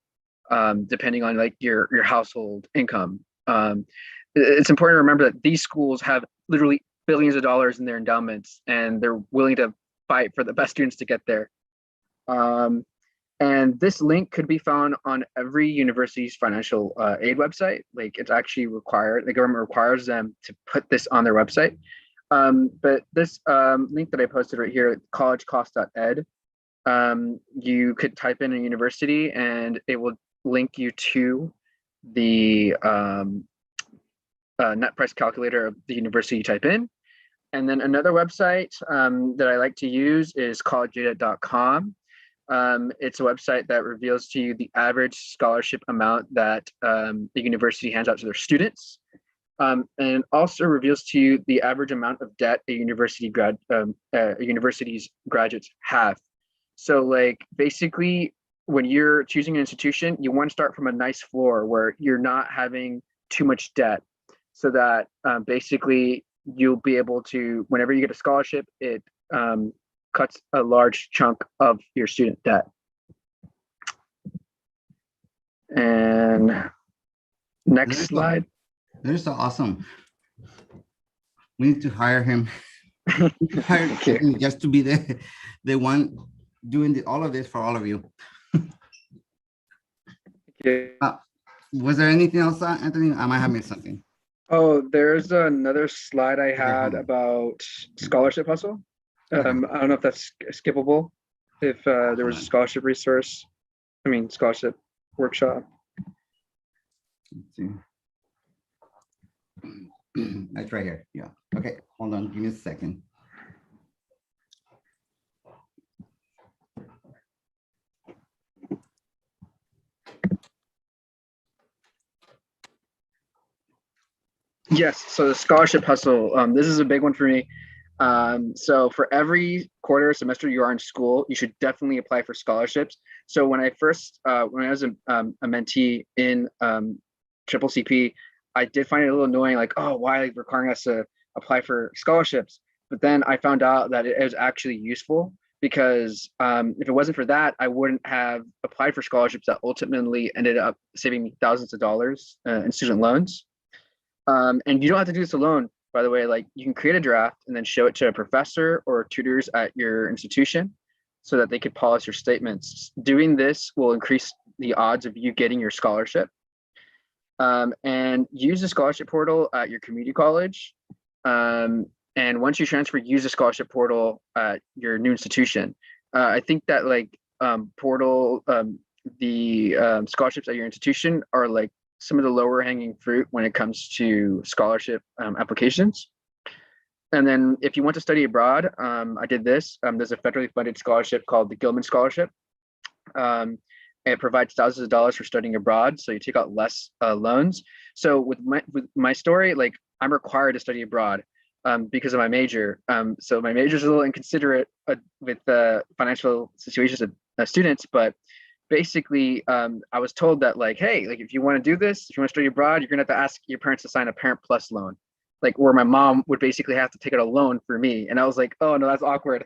depending on like your household income. It's important to remember that these schools have literally billions of dollars in their endowments, and they're willing to fight for the best students to get there. And this link could be found on every university's financial aid website. Like it's actually required, the government requires them to put this on their website. But this link that I posted right here, collegecost.ed, you could type in a university and it will link you to the net price calculator of the university you type in. And then another website that I like to use is collegedata.com. It's a website that reveals to you the average scholarship amount that the university hands out to their students, and also reveals to you the average amount of debt a university's graduates have. So, like basically, when you're choosing an institution, you want to start from a nice floor where you're not having too much debt, so that basically you'll be able to, whenever you get a scholarship, it cuts a large chunk of your student debt. And next slide. That is so awesome. We need to hire him. Hire him just to be the one doing all of this for all of you. Was there anything else, Anthony? I might have missed something. Oh, there's another slide I had about Scholarship Hustle. I don't know if that's skippable. If there was a scholarship resource, scholarship workshop. Let's see. That's right here. Yeah. Okay. Hold on. Give me a second. Yes. So the Scholarship Hustle. This is a big one for me. So for every quarter semester you are in school, you should definitely apply for scholarships. So when I first, when I was a mentee in Triple CP, I did find it a little annoying, like, oh, why are they requiring us to apply for scholarships? But then I found out that it was actually useful, because if it wasn't for that, I wouldn't have applied for scholarships that ultimately ended up saving me thousands of dollars in student loans. And you don't have to do this alone, by the way. Like, you can create a draft and then show it to a professor or tutors at your institution so that they could polish your statements. Doing this will increase the odds of you getting your scholarship. And use the scholarship portal at your community college. And once you transfer, use the scholarship portal at your new institution. I think that the scholarships at your institution are like some of the lower hanging fruit when it comes to scholarship applications. And then if you want to study abroad, I did this. There's a federally funded scholarship called the Gilman Scholarship. It provides thousands of dollars for studying abroad, so you take out less loans. So with my story, like, I'm required to study abroad because of my major. So my major is a little inconsiderate with the financial situations of students, but basically I was told that, like, hey, like, if you want to do this, if you want to study abroad, you're gonna have to ask your parents to sign a Parent Plus loan, like, where my mom would basically have to take out a loan for me. And I was like, oh no, that's awkward.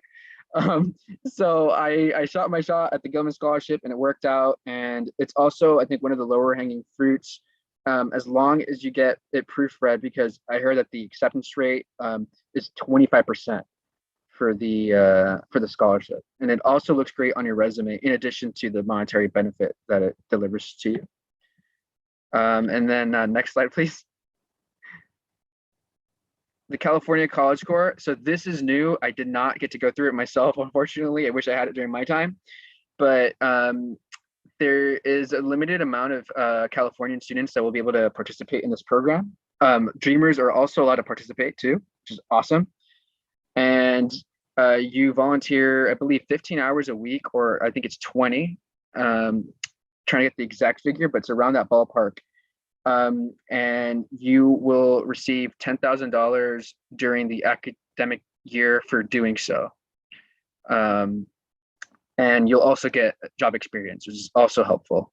So I shot my shot at the Gilman Scholarship, and it worked out. And it's also, I think, one of the lower hanging fruits, as long as you get it proofread, because I heard that the acceptance rate is 25% for the scholarship. And it also looks great on your resume, in addition to the monetary benefit that it delivers to you. And then next slide, please. The California College Corps. So this is new. I did not get to go through it myself, unfortunately. I wish I had it during my time. But there is a limited amount of Californian students that will be able to participate in this program. Dreamers are also allowed to participate too, which is awesome. And you volunteer, I believe, 15 hours a week, or I think it's 20. Trying to get the exact figure, but it's around that ballpark. And you will receive $10,000 during the academic year for doing so. And you'll also get job experience, which is also helpful.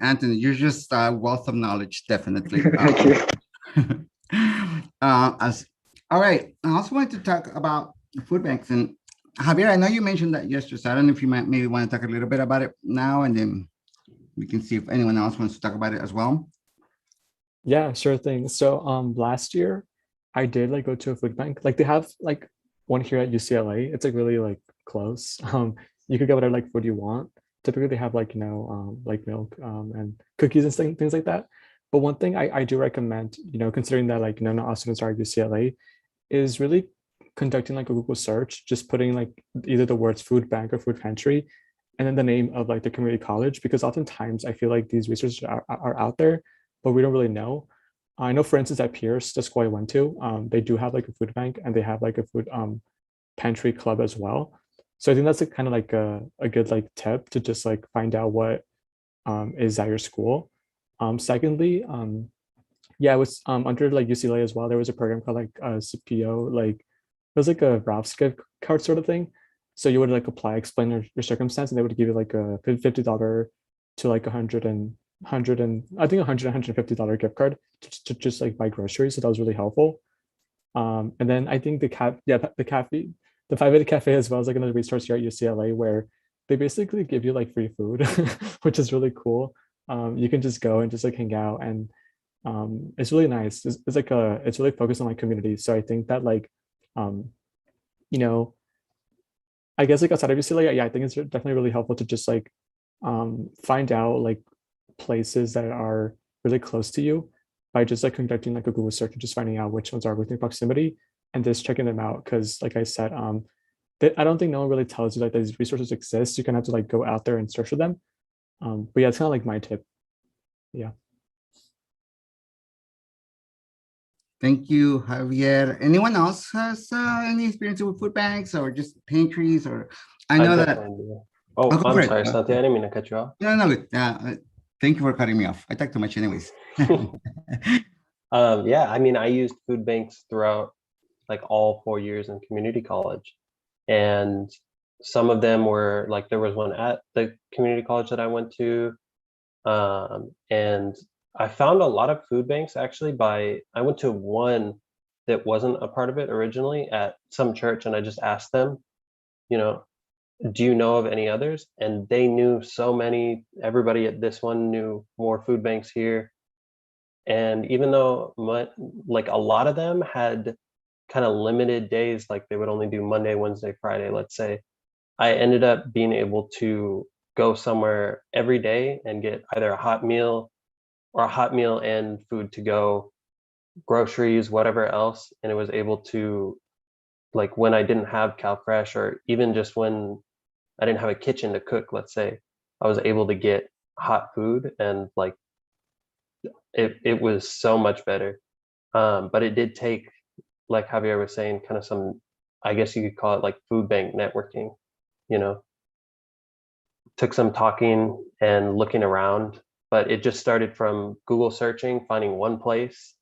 Anthony, you're just a wealth of knowledge, definitely. Thank you. As all right, I also wanted to talk about food banks. And Javier, I know you mentioned that yesterday, so I don't know if you might maybe want to talk a little bit about it now, and then we can see if anyone else wants to talk about it as well. Yeah, sure thing. So last year I did like go to a food bank. Like they have like one here at UCLA. It's like really like close. You could get whatever like food you want. Typically they have like, like milk and cookies and things like that. But one thing I do recommend, considering that like, not all students are at UCLA, is really conducting like a Google search, just putting like either the words food bank or food pantry, and then the name of like the community college, because oftentimes I feel like these resources are out there, but we don't really know. I know, for instance, at Pierce, the school I went to, they do have like a food bank and they have like a food pantry club as well. So I think that's kind of like a good like tip to just like find out what is at your school. Secondly, yeah, it was under like UCLA as well. There was a program called like CPO, like it was like a Ralph's gift card sort of thing. So you would like apply, explain your circumstance, and they would give you like a $50 to like I think $150 gift card to just like buy groceries. So that was really helpful. And then I think the 580 Cafe as well is like another resource here at UCLA where they basically give you like free food, which is really cool. You can just go and just like hang out, and it's really nice. It's really focused on like community. So I think that like, I guess like outside of UCLA, yeah, I think it's definitely really helpful to just like find out like places that are really close to you by just like conducting like a Google search and just finding out which ones are within proximity and just checking them out. Because like I said, I don't think no one really tells you like these resources exist. You kind of have to like go out there and search for them. But yeah, it's kind of like my tip. Yeah. Thank you, Javier. Anyone else has any experience with food banks or just pantries? Or I know that. Oh, go for I'm it. sorry, Santi. I didn't mean to cut you off. No. Thank you for cutting me off. I talk too much, anyways. Yeah, I mean, I used food banks throughout like all 4 years in community college, and some of them were like there was one at the community college that I went to, and I found a lot of food banks actually I went to one that wasn't a part of it originally at some church, and I just asked them, do you know of any others? And they knew so many. Everybody at this one knew more food banks here. And even though like a lot of them had kind of limited days, like they would only do Monday, Wednesday, Friday, let's say, I ended up being able to go somewhere every day and get either a hot meal and food to go, groceries, whatever else. And it was able to, like when I didn't have CalFresh, or even just when I didn't have a kitchen to cook, let's say, I was able to get hot food, and like it was so much better. But it did take, like Javier was saying, kind of some, I guess you could call it like food bank networking, took some talking and looking around, but it just started from Google searching, finding one place,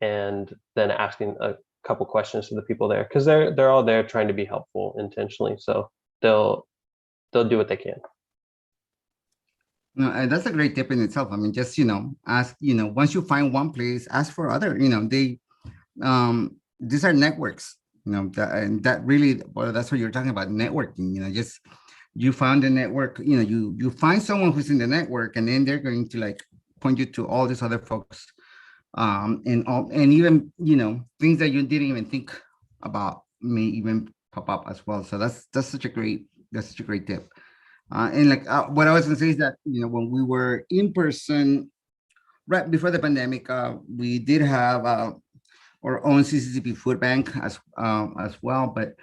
and then asking a couple questions to the people there, because they're all there trying to be helpful intentionally. So they'll do what they can. No, and that's a great tip in itself. I mean, just ask. Once you find one place, ask for other. They, these are networks. That really, well, that's what you're talking about, networking. Just you found a network. You find someone who's in the network, and then they're going to like point you to all these other folks, and even things that you didn't even think about may even pop up as well. So that's such a great tip. And like what I was going to say is that when we were in person right before the pandemic, we did have our own CCCP food bank as well. But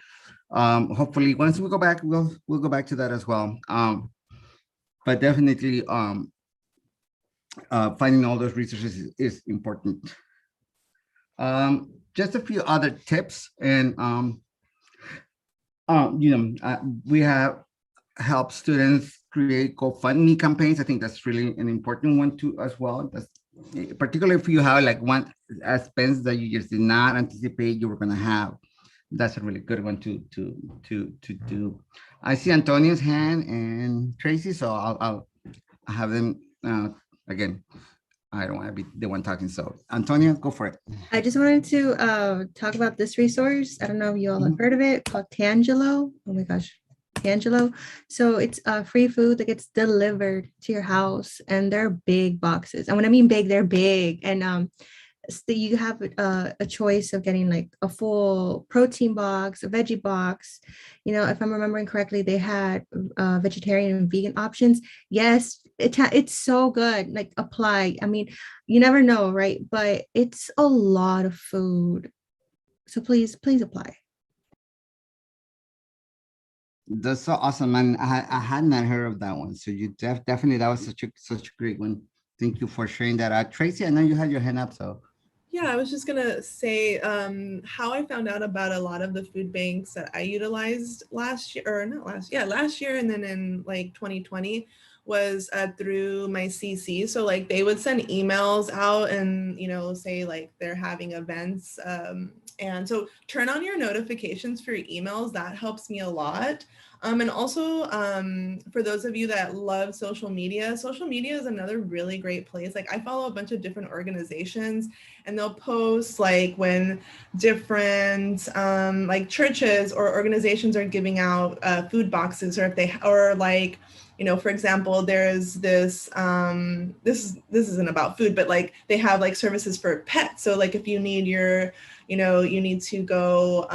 hopefully, once we go back, we'll go back to that as well. But definitely, finding all those resources is important. Just a few other tips, and we have help students create GoFundMe campaigns. I think that's really an important one too as well. That's, particularly if you have like one expense that you just did not anticipate you were going to have. That's a really good one to do. I see Antonio's hand and Tracy, so I'll have them again, I don't want to be the one talking. So Antonia, go for it. I just wanted to talk about this resource. I don't know if you all have heard of it, called Tangelo. Oh my gosh, Tangelo. So it's free food that gets delivered to your house, and they're big boxes. And when I mean big, they're big. And you have a choice of getting like a full protein box, a veggie box. You know, if I'm remembering correctly, they had vegetarian and vegan options. Yes, it's so good. Like, apply. I mean, you never know, right? But it's a lot of food. So please apply. That's so awesome, man. I had not heard of that one. So you definitely, that was such a great one. Thank you for sharing that. Tracy, I know you had your hand up, so. Yeah, I was just gonna say how I found out about a lot of the food banks that I utilized last year, or not last, yeah, last year, and then in like 2020 was through my CC. So like they would send emails out and, you know, say like they're having events. And so turn on your notifications for your emails. That helps me a lot. And also for those of you that love social media is another really great place. Like I follow a bunch of different organizations, and they'll post like when different like churches or organizations are giving out food boxes, or if they, or like, you know, for example, there's this, this isn't about food, but like they have like services for pets. So like if you need your, you know, you need to go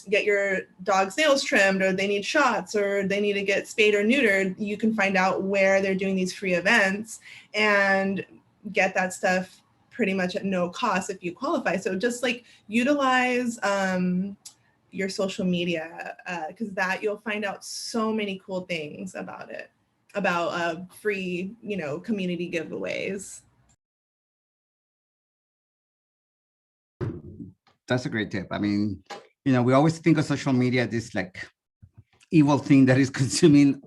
get your dog's nails trimmed, or they need shots, or they need to get spayed or neutered, you can find out where they're doing these free events and get that stuff pretty much at no cost if you qualify. So just like utilize your social media, because that you'll find out so many cool things about it, about free, you know, community giveaways. That's a great tip. I mean, you know, we always think of social media, this like evil thing that is consuming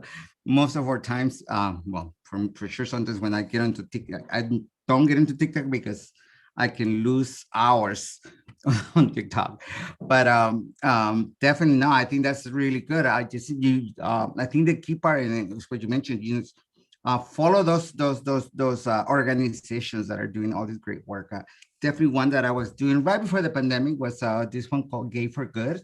most of our times. Well, for sure, sometimes when I get into TikTok, I don't get into TikTok because I can lose hours on TikTok. But definitely no, I think that's really good. I think the key part is what you mentioned, you know, follow those organizations that are doing all this great work. Definitely one that I was doing right before the pandemic was this one called Gay for Good.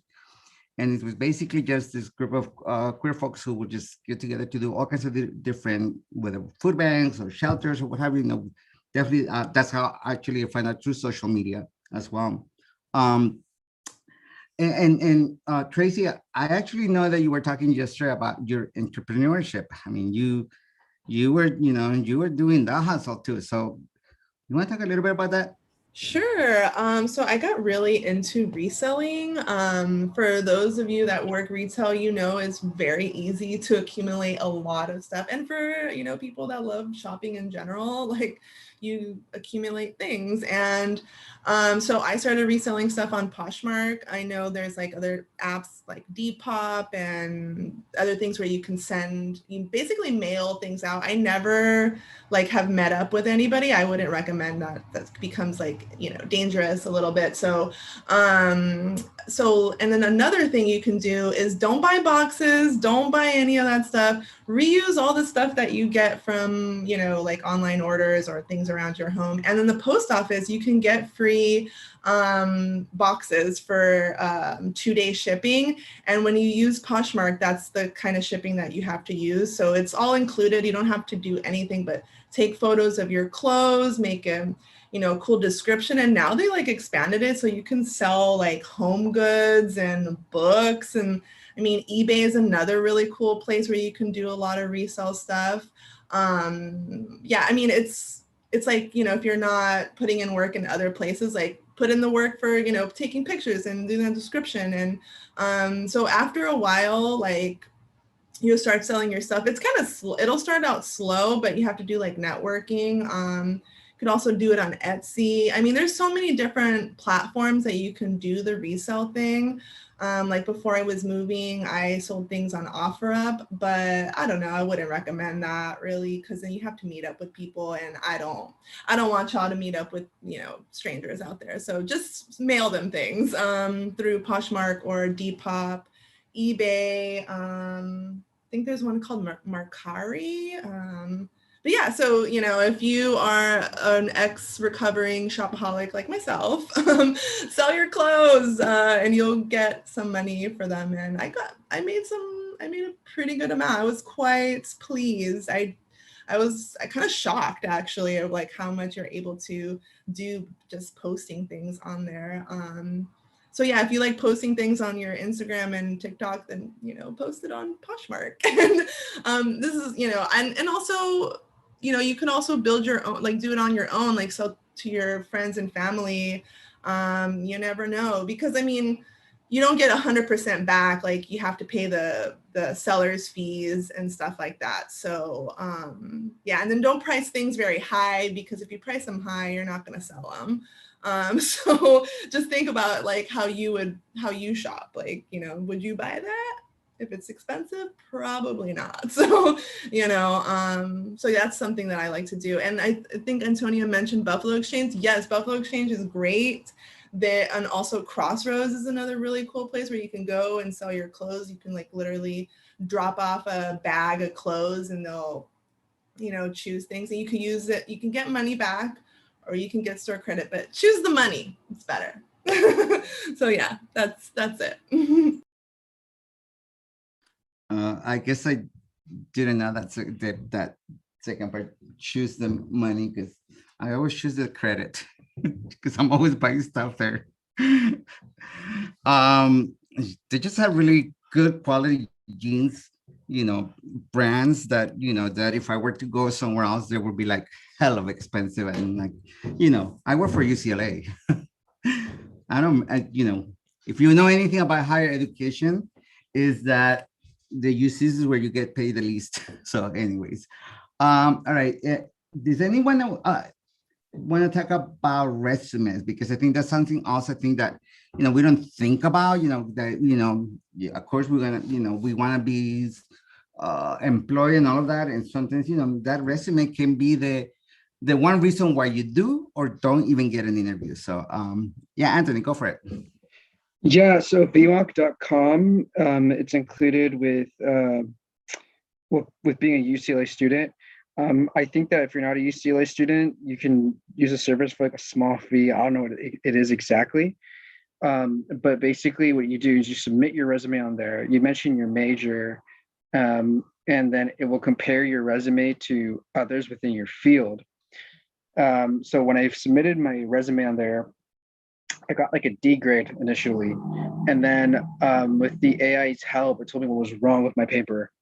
And it was basically just this group of queer folks who would just get together to do all kinds of different, whether food banks or shelters or what have you. You know, definitely that's how actually I find out through social media as well. Tracy, I actually know that you were talking yesterday about your entrepreneurship. I mean, you were doing the hustle too. So you want to talk a little bit about that? Sure. So I got really into reselling. For those of you that work retail, you know, it's very easy to accumulate a lot of stuff. And for, you know, people that love shopping in general, like you accumulate things. And so I started reselling stuff on Poshmark. I know there's like other apps like Depop and other things where you basically mail things out. I never like have met up with anybody. I wouldn't recommend that. That becomes like, you know, dangerous a little bit. So and then another thing you can do is don't buy boxes, don't buy any of that stuff. Reuse all the stuff that you get from, you know, like online orders or things around your home. And then the post office, you can get free boxes for 2-day shipping. And when you use Poshmark, that's the kind of shipping that you have to use. So it's all included. You don't have to do anything but take photos of your clothes, make a, you know, cool description. And now they like expanded it so you can sell like home goods and books. And I mean, eBay is another really cool place where you can do a lot of resale stuff. Yeah, I mean, it's like, you know, if you're not putting in work in other places, like put in the work for, you know, taking pictures and doing a description. And so after a while, like you'll start selling your stuff. It's kind of it'll start out slow, but you have to do like networking. You could also do it on Etsy. I mean, there's so many different platforms that you can do the resale thing. Like before I was moving, I sold things on OfferUp, but I don't know, I wouldn't recommend that really, because then you have to meet up with people, and I don't want y'all to meet up with, you know, strangers out there. So just mail them things through Poshmark or Depop, eBay. I think there's one called Mercari. but yeah, so, you know, if you are an ex-recovering shopaholic like myself, sell your clothes and you'll get some money for them. And I made a pretty good amount. I was quite pleased. I kind of shocked actually of like how much you're able to do just posting things on there. So yeah, if you like posting things on your Instagram and TikTok, then, you know, post it on Poshmark. And this is, you know, and also, you know, you can also build your own, like do it on your own, like sell to your friends and family. You never know, because I mean, you don't get 100% back. Like you have to pay the seller's fees and stuff like that. So yeah, and then don't price things very high, because if you price them high, you're not going to sell them. So just think about like how you shop. Like, you know, would you buy that? If it's expensive, probably not. So, you know, so that's something that I like to do. And I think Antonia mentioned Buffalo Exchange. Yes, Buffalo Exchange is great. And also Crossroads is another really cool place where you can go and sell your clothes. You can like literally drop off a bag of clothes and they'll, you know, choose things, and you can use it. You can get money back or you can get store credit, but choose the money. It's better. So yeah, that's it. I guess I didn't know that second part, choose the money, because I always choose the credit because I'm always buying stuff there. They just have really good quality jeans, you know, brands that, you know, that if I were to go somewhere else, they would be like hell of expensive. And like, you know, I work for UCLA. You know, if you know anything about higher education, is that the UCs is where you get paid the least. So anyways, all right. Does anyone want to talk about resumes? Because I think that's something also, I think that, you know, we don't think about, you know, that, you know, yeah, of course we're going to, you know, we want to be employed and all of that. And sometimes, you know, that resume can be the one reason why you do or don't even get an interview. So yeah, Anthony, go for it. Yeah, so bwalk.com, it's included with being a UCLA student. I think that if you're not a UCLA student, you can use a service for like a small fee. I don't know what it is exactly. But basically what you do is you submit your resume on there. You mention your major, and then it will compare your resume to others within your field. So when I submitted my resume on there, I got like a D grade initially. And then with the AI's help, it told me what was wrong with my paper.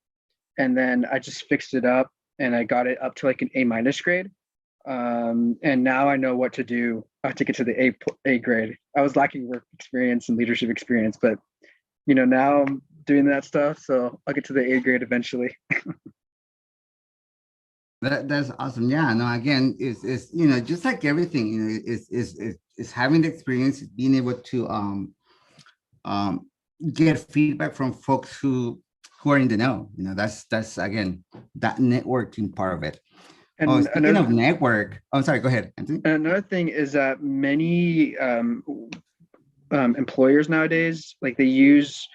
And then I just fixed it up and I got it up to like an A- grade. And now I know what to do to get to the A grade. I was lacking work experience and leadership experience, but you know, now I'm doing that stuff. So I'll get to the A grade eventually. That's awesome. Yeah, no, again, is you know, just like everything, you know, is having the experience, being able to get feedback from folks who are in the know. You know, that's again that networking part of it. And speaking of network, oh, sorry, go ahead, Anthony. Another thing is that many employers nowadays, like they use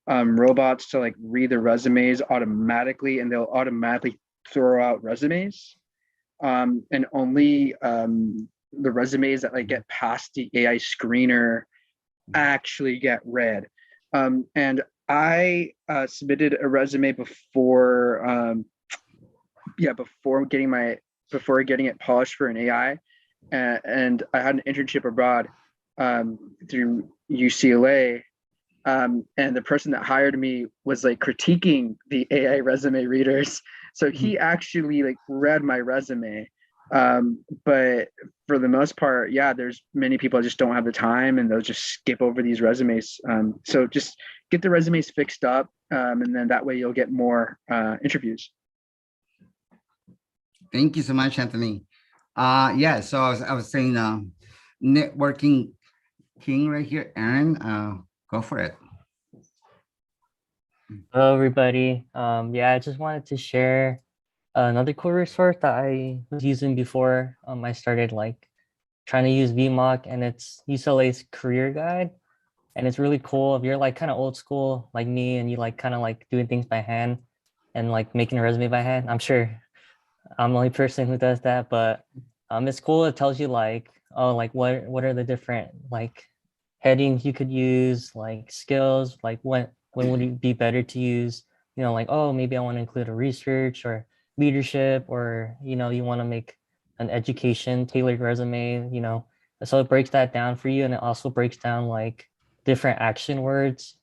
robots to like read the resumes automatically, and they'll automatically throw out resumes, and only the resumes that like get past the AI screener actually get read. And I submitted a resume before getting it polished for an AI, and I had an internship abroad through UCLA. And the person that hired me was like critiquing the AI resume readers. So he actually like read my resume. But for the most part, yeah, there's many people that just don't have the time and they'll just skip over these resumes. So just get the resumes fixed up, and then that way you'll get more interviews. Thank you so much, Anthony. Yeah, so I was saying networking king right here. Aaron, go for it. Hello, everybody. Yeah, I just wanted to share another cool resource that I was using before I started like trying to use VMOC, and it's UCLA's career guide. And it's really cool if you're like kind of old school like me and you like kind of like doing things by hand and like making a resume by hand. I'm sure I'm the only person who does that, but it's cool. It tells you like, oh, like what are the different like headings you could use, like skills, like when would it be better to use, like, oh, maybe I want to include a research or leadership, or you want to make an education tailored resume, so it breaks that down for you, and it also breaks down like different action words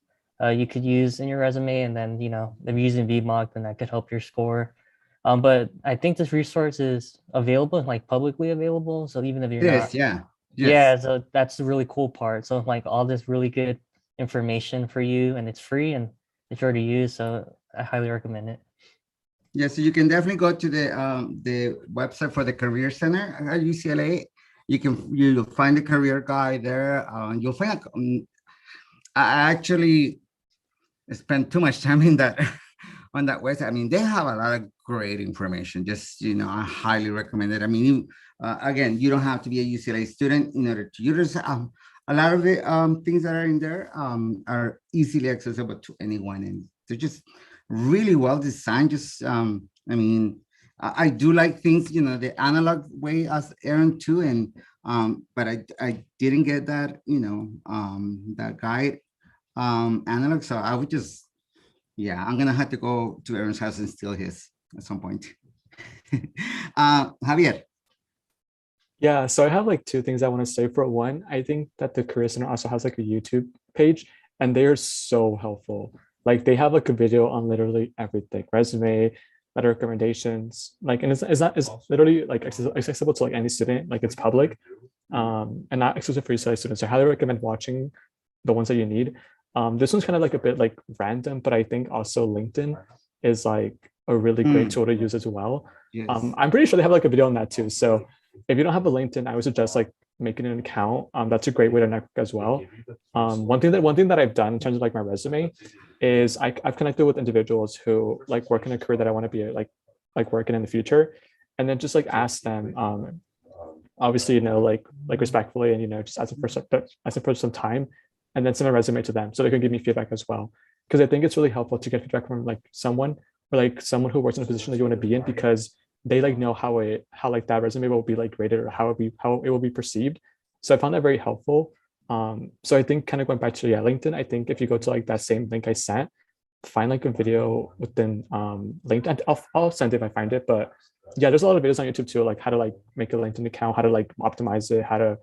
you could use in your resume, and then if you're using VMOC, then that could help your score. But I think this resource is available, like publicly available, so even if you're It not, is, yeah. yeah, Yes. so that's the really cool part. So like all this really good information for you, and it's free and it's already used, so I highly recommend it. Yeah, so you can definitely go to the website for the Career Center at UCLA. You'll find the career guide there. You'll find I actually spent too much time in that on that website. I mean, they have a lot of great information. Just I highly recommend it. I mean, again, you don't have to be a UCLA student in order to use a lot of the things that are in there are easily accessible to anyone, and they're just really well designed. Just I mean, I do like things the analog way as Aaron too, and but I didn't get that that guide analog, so I would just I'm gonna have to go to Aaron's house and steal his at some point. Javier. Yeah, so I have like two things I want to say. For one, I think that the Career Center also has like a YouTube page, and they are so helpful. Like they have like a video on literally everything: resume, letter recommendations, like, and it's literally like accessible to like any student. Like it's public, and not exclusive for UCLA students. So I highly recommend watching the ones that you need. This one's kind of like a bit like random, but I think also LinkedIn is like a really great tool to use as well. Yes. I'm pretty sure they have like a video on that too. So if you don't have a LinkedIn, I would suggest like making an account. That's a great way to network as well. One thing that I've done in terms of like my resume is I've connected with individuals who like work in a career that I want to be like working in the future, and then just like ask them, obviously like respectfully, and just ask them for some time, and then send a resume to them so they can give me feedback as well. Because I think it's really helpful to get feedback from like someone who works in a position that you want to be in, because they like know how like that resume will be like graded, or how it will be perceived. So I found that very helpful. So I think kind of going back to LinkedIn, I think if you go to like that same link I sent, find like a video within LinkedIn. I'll send it if I find it. But yeah, there's a lot of videos on YouTube too, like how to like make a LinkedIn account, how to like optimize it, how to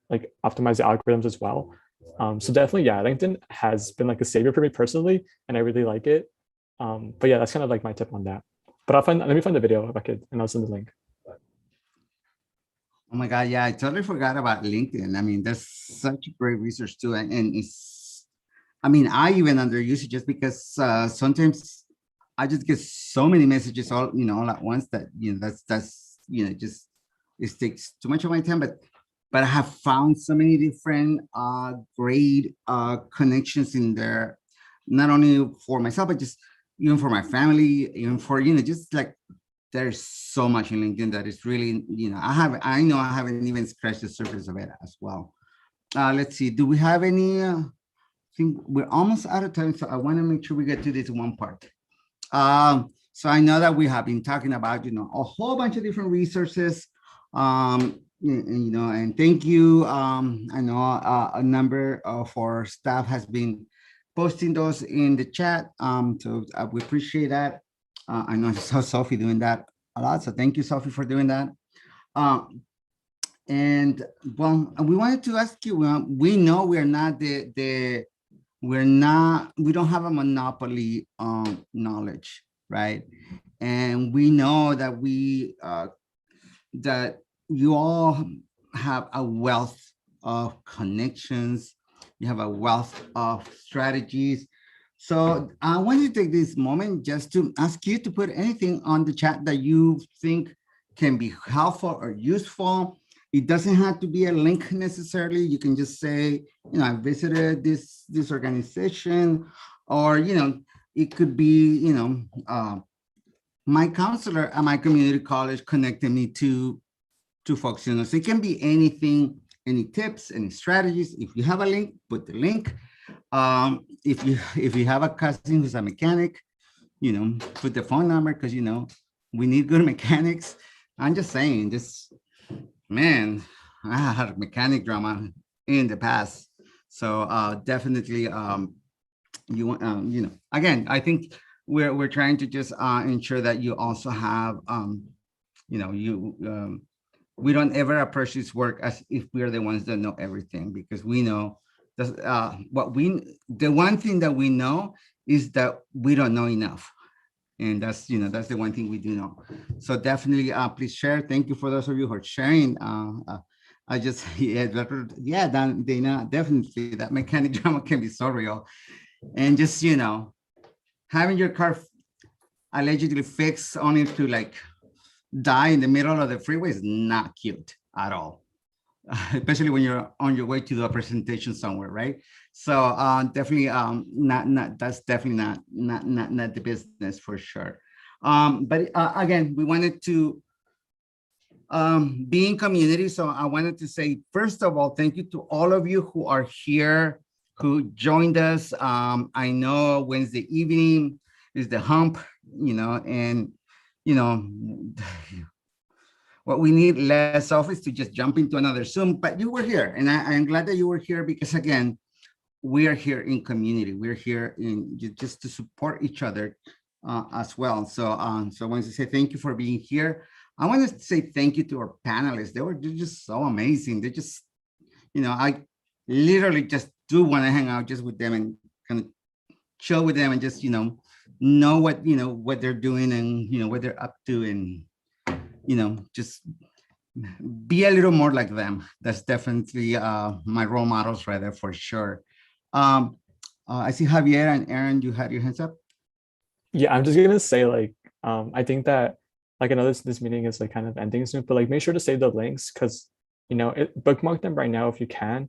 like optimize the algorithms as well. So definitely, LinkedIn has been like a savior for me personally, and I really like it. But yeah, that's kind of like my tip on that. But let me find the video if I could, and I'll send the link. Oh my God, yeah, I totally forgot about LinkedIn. I mean, that's such a great resource too. And it's, I mean, I even underuse it just because sometimes I just get so many messages all at once that, that's just, it takes too much of my time. But I have found so many different great connections in there, not only for myself, but just even for my family, even for, just like, there's so much in LinkedIn that is really, I know I haven't even scratched the surface of it as well. Let's see, do we have any, I think we're almost out of time, so I want to make sure we get to this one part. So I know that we have been talking about, a whole bunch of different resources, and thank you. I know a number of our staff has been posting those in the chat. So we appreciate that. I know I saw Sophie doing that a lot. So thank you, Sophie, for doing that. And well, we wanted to ask you, we know we're not we don't have a monopoly on knowledge, right? And we know that that you all have a wealth of connections. You have a wealth of strategies. So I want to take this moment just to ask you to put anything on the chat that you think can be helpful or useful. It doesn't have to be a link necessarily. You can just say, I visited this organization, or, it could be, my counselor at my community college connected me to folks, so it can be anything, any tips, any strategies. If you have a link, put the link. If you have a cousin who's a mechanic, put the phone number, because we need good mechanics. I'm just saying, this man, I had mechanic drama in the past. So definitely, you want, again, I think we're trying to just ensure that you also have, we don't ever approach this work as if we're the ones that know everything, because we know the one thing that we know is that we don't know enough. And that's the one thing we do know. So definitely please share. Thank you for those of you who are sharing. I just yeah, Dana, definitely that mechanic drama can be so real. And just having your car allegedly fixed only to like die in the middle of the freeway is not cute at all. Especially when you're on your way to do a presentation somewhere, right? So definitely not that's definitely not the business for sure. But again, we wanted to be in community. So I wanted to say, first of all, thank you to all of you who are here, who joined us. I know Wednesday evening is the hump, and what we need less of is to just jump into another Zoom, but you were here, and I'm glad that you were here, because again, we are here in community. We're here in just to support each other as well. So so I wanted to say thank you for being here. I want to say thank you to our panelists. They're just so amazing. They just, I literally just do want to hang out just with them and kind of chill with them and just, know what they're doing and, what they're up to, and, just be a little more like them. That's definitely my role models right there for sure. I see Javier and Aaron, you had your hands up. Yeah, I'm just gonna say, like, I think that, like, I know this meeting is like kind of ending soon, but like make sure to save the links, because bookmark them right now if you can.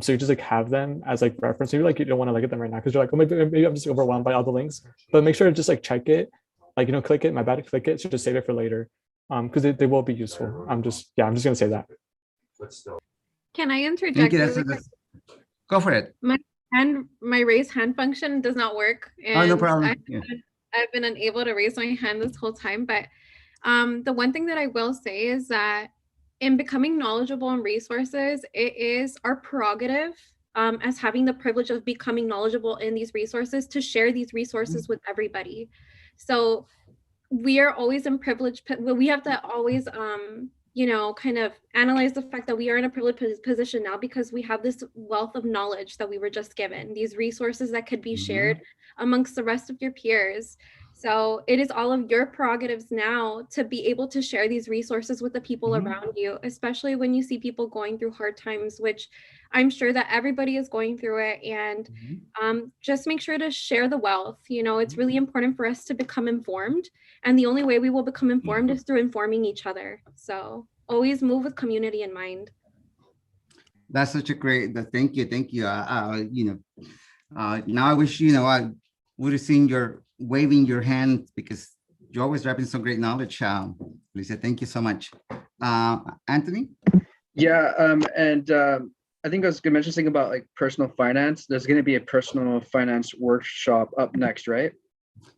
So you just like have them as like reference. Maybe like you don't want to look at them right now because you're like, oh, maybe I'm just overwhelmed by all the links. But make sure to just like check it, like, click it. My bad, click it. So just save it for later, because they will be useful. I'm just gonna say that. Can I interject? Thank you. Go for it. My raise hand function does not work, and no problem. I've been unable to raise my hand this whole time. But the one thing that I will say is that in becoming knowledgeable in resources, it is our prerogative as having the privilege of becoming knowledgeable in these resources to share these resources with everybody. So we are always in privilege. We have to always kind of analyze the fact that we are in a privileged position now because we have this wealth of knowledge that we were just given, these resources that could be shared amongst the rest of your peers. So it is all of your prerogatives now to be able to share these resources with the people around you, especially when you see people going through hard times, which I'm sure that everybody is going through it. And just make sure to share the wealth. It's really important for us to become informed. And the only way we will become informed is through informing each other. So always move with community in mind. That's such a great, thank you. Now I wish, I would have seen your waving your hand, because you're always dropping some great knowledge. Lisa, thank you so much. Anthony? Yeah, and I think I was going to mention something about like personal finance. There's going to be a personal finance workshop up next, right?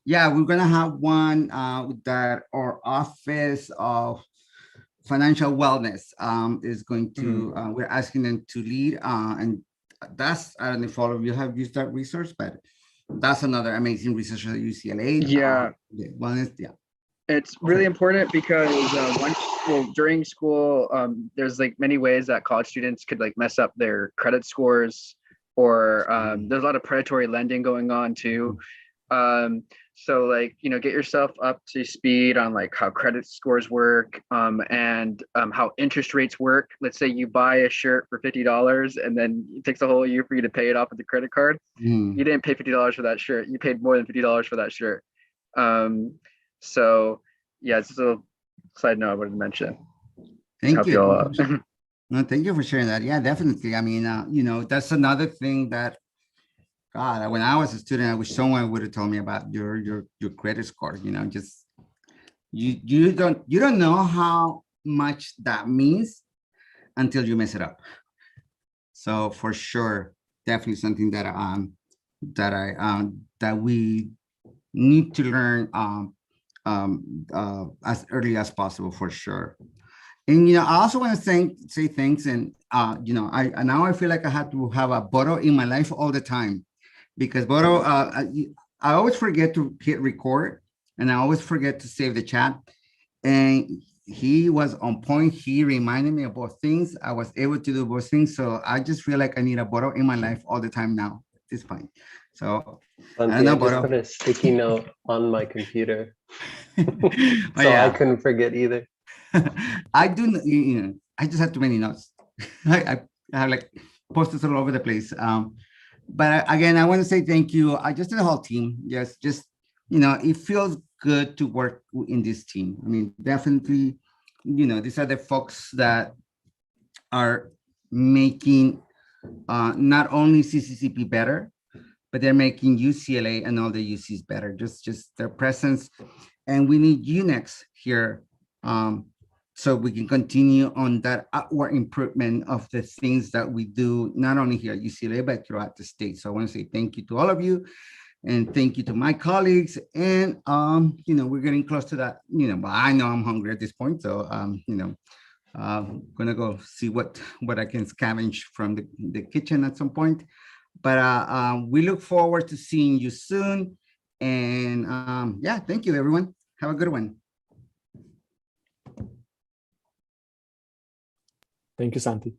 Yeah, we're going to have one that our Office of Financial Wellness is going to, we're asking them to lead. And that's, I don't know if all of you have used that resource, but that's another amazing research at UCLA. Yeah. It's really important because during school, there's like many ways that college students could like mess up their credit scores, or there's a lot of predatory lending going on too. So like, get yourself up to speed on like how credit scores work, and how interest rates work. Let's say you buy a shirt for $50 and then it takes a whole year for you to pay it off with the credit card. You didn't pay $50 for that shirt. You paid more than $50 for that shirt. So yeah, it's a little side note I wanted to mention. Thank you. No, thank you for sharing that. Yeah, definitely. I mean, that's another thing that, God, when I was a student, I wish someone would have told me about your credit score. Just you don't know how much that means until you mess it up. So for sure, definitely something that we need to learn as early as possible for sure. And I also want to say thanks, and I now I feel like I have to have a Bodo in my life all the time, because Bodo, I always forget to hit record, and I always forget to save the chat. And he was on point. He reminded me of both things. I was able to do both things. So I just feel like I need a Bodo in my life all the time now at this point. So I don't know, I just put a sticky note on my computer, so I couldn't forget either. I do, I just have too many notes. I have like posters all over the place. But again, I want to say thank you. I just to the whole team. Yes, just it feels good to work in this team. I mean, definitely, these are the folks that are making not only CCCP better, but they're making UCLA and all the UCs better. Just their presence, and we need you next here, so we can continue on that upward improvement of the things that we do, not only here at UCLA, but throughout the state. So I want to say thank you to all of you, and thank you to my colleagues. And we're getting close to that. But I know I'm hungry at this point, so I'm gonna go see what I can scavenge from the kitchen at some point. But we look forward to seeing you soon. And yeah, thank you, everyone. Have a good one. Thank you, Santi.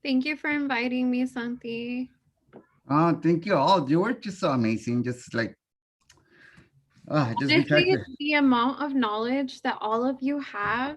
Thank you for inviting me, Santi. Oh, thank you all. You were just so amazing. Just like, just Honestly, the amount of knowledge that all of you have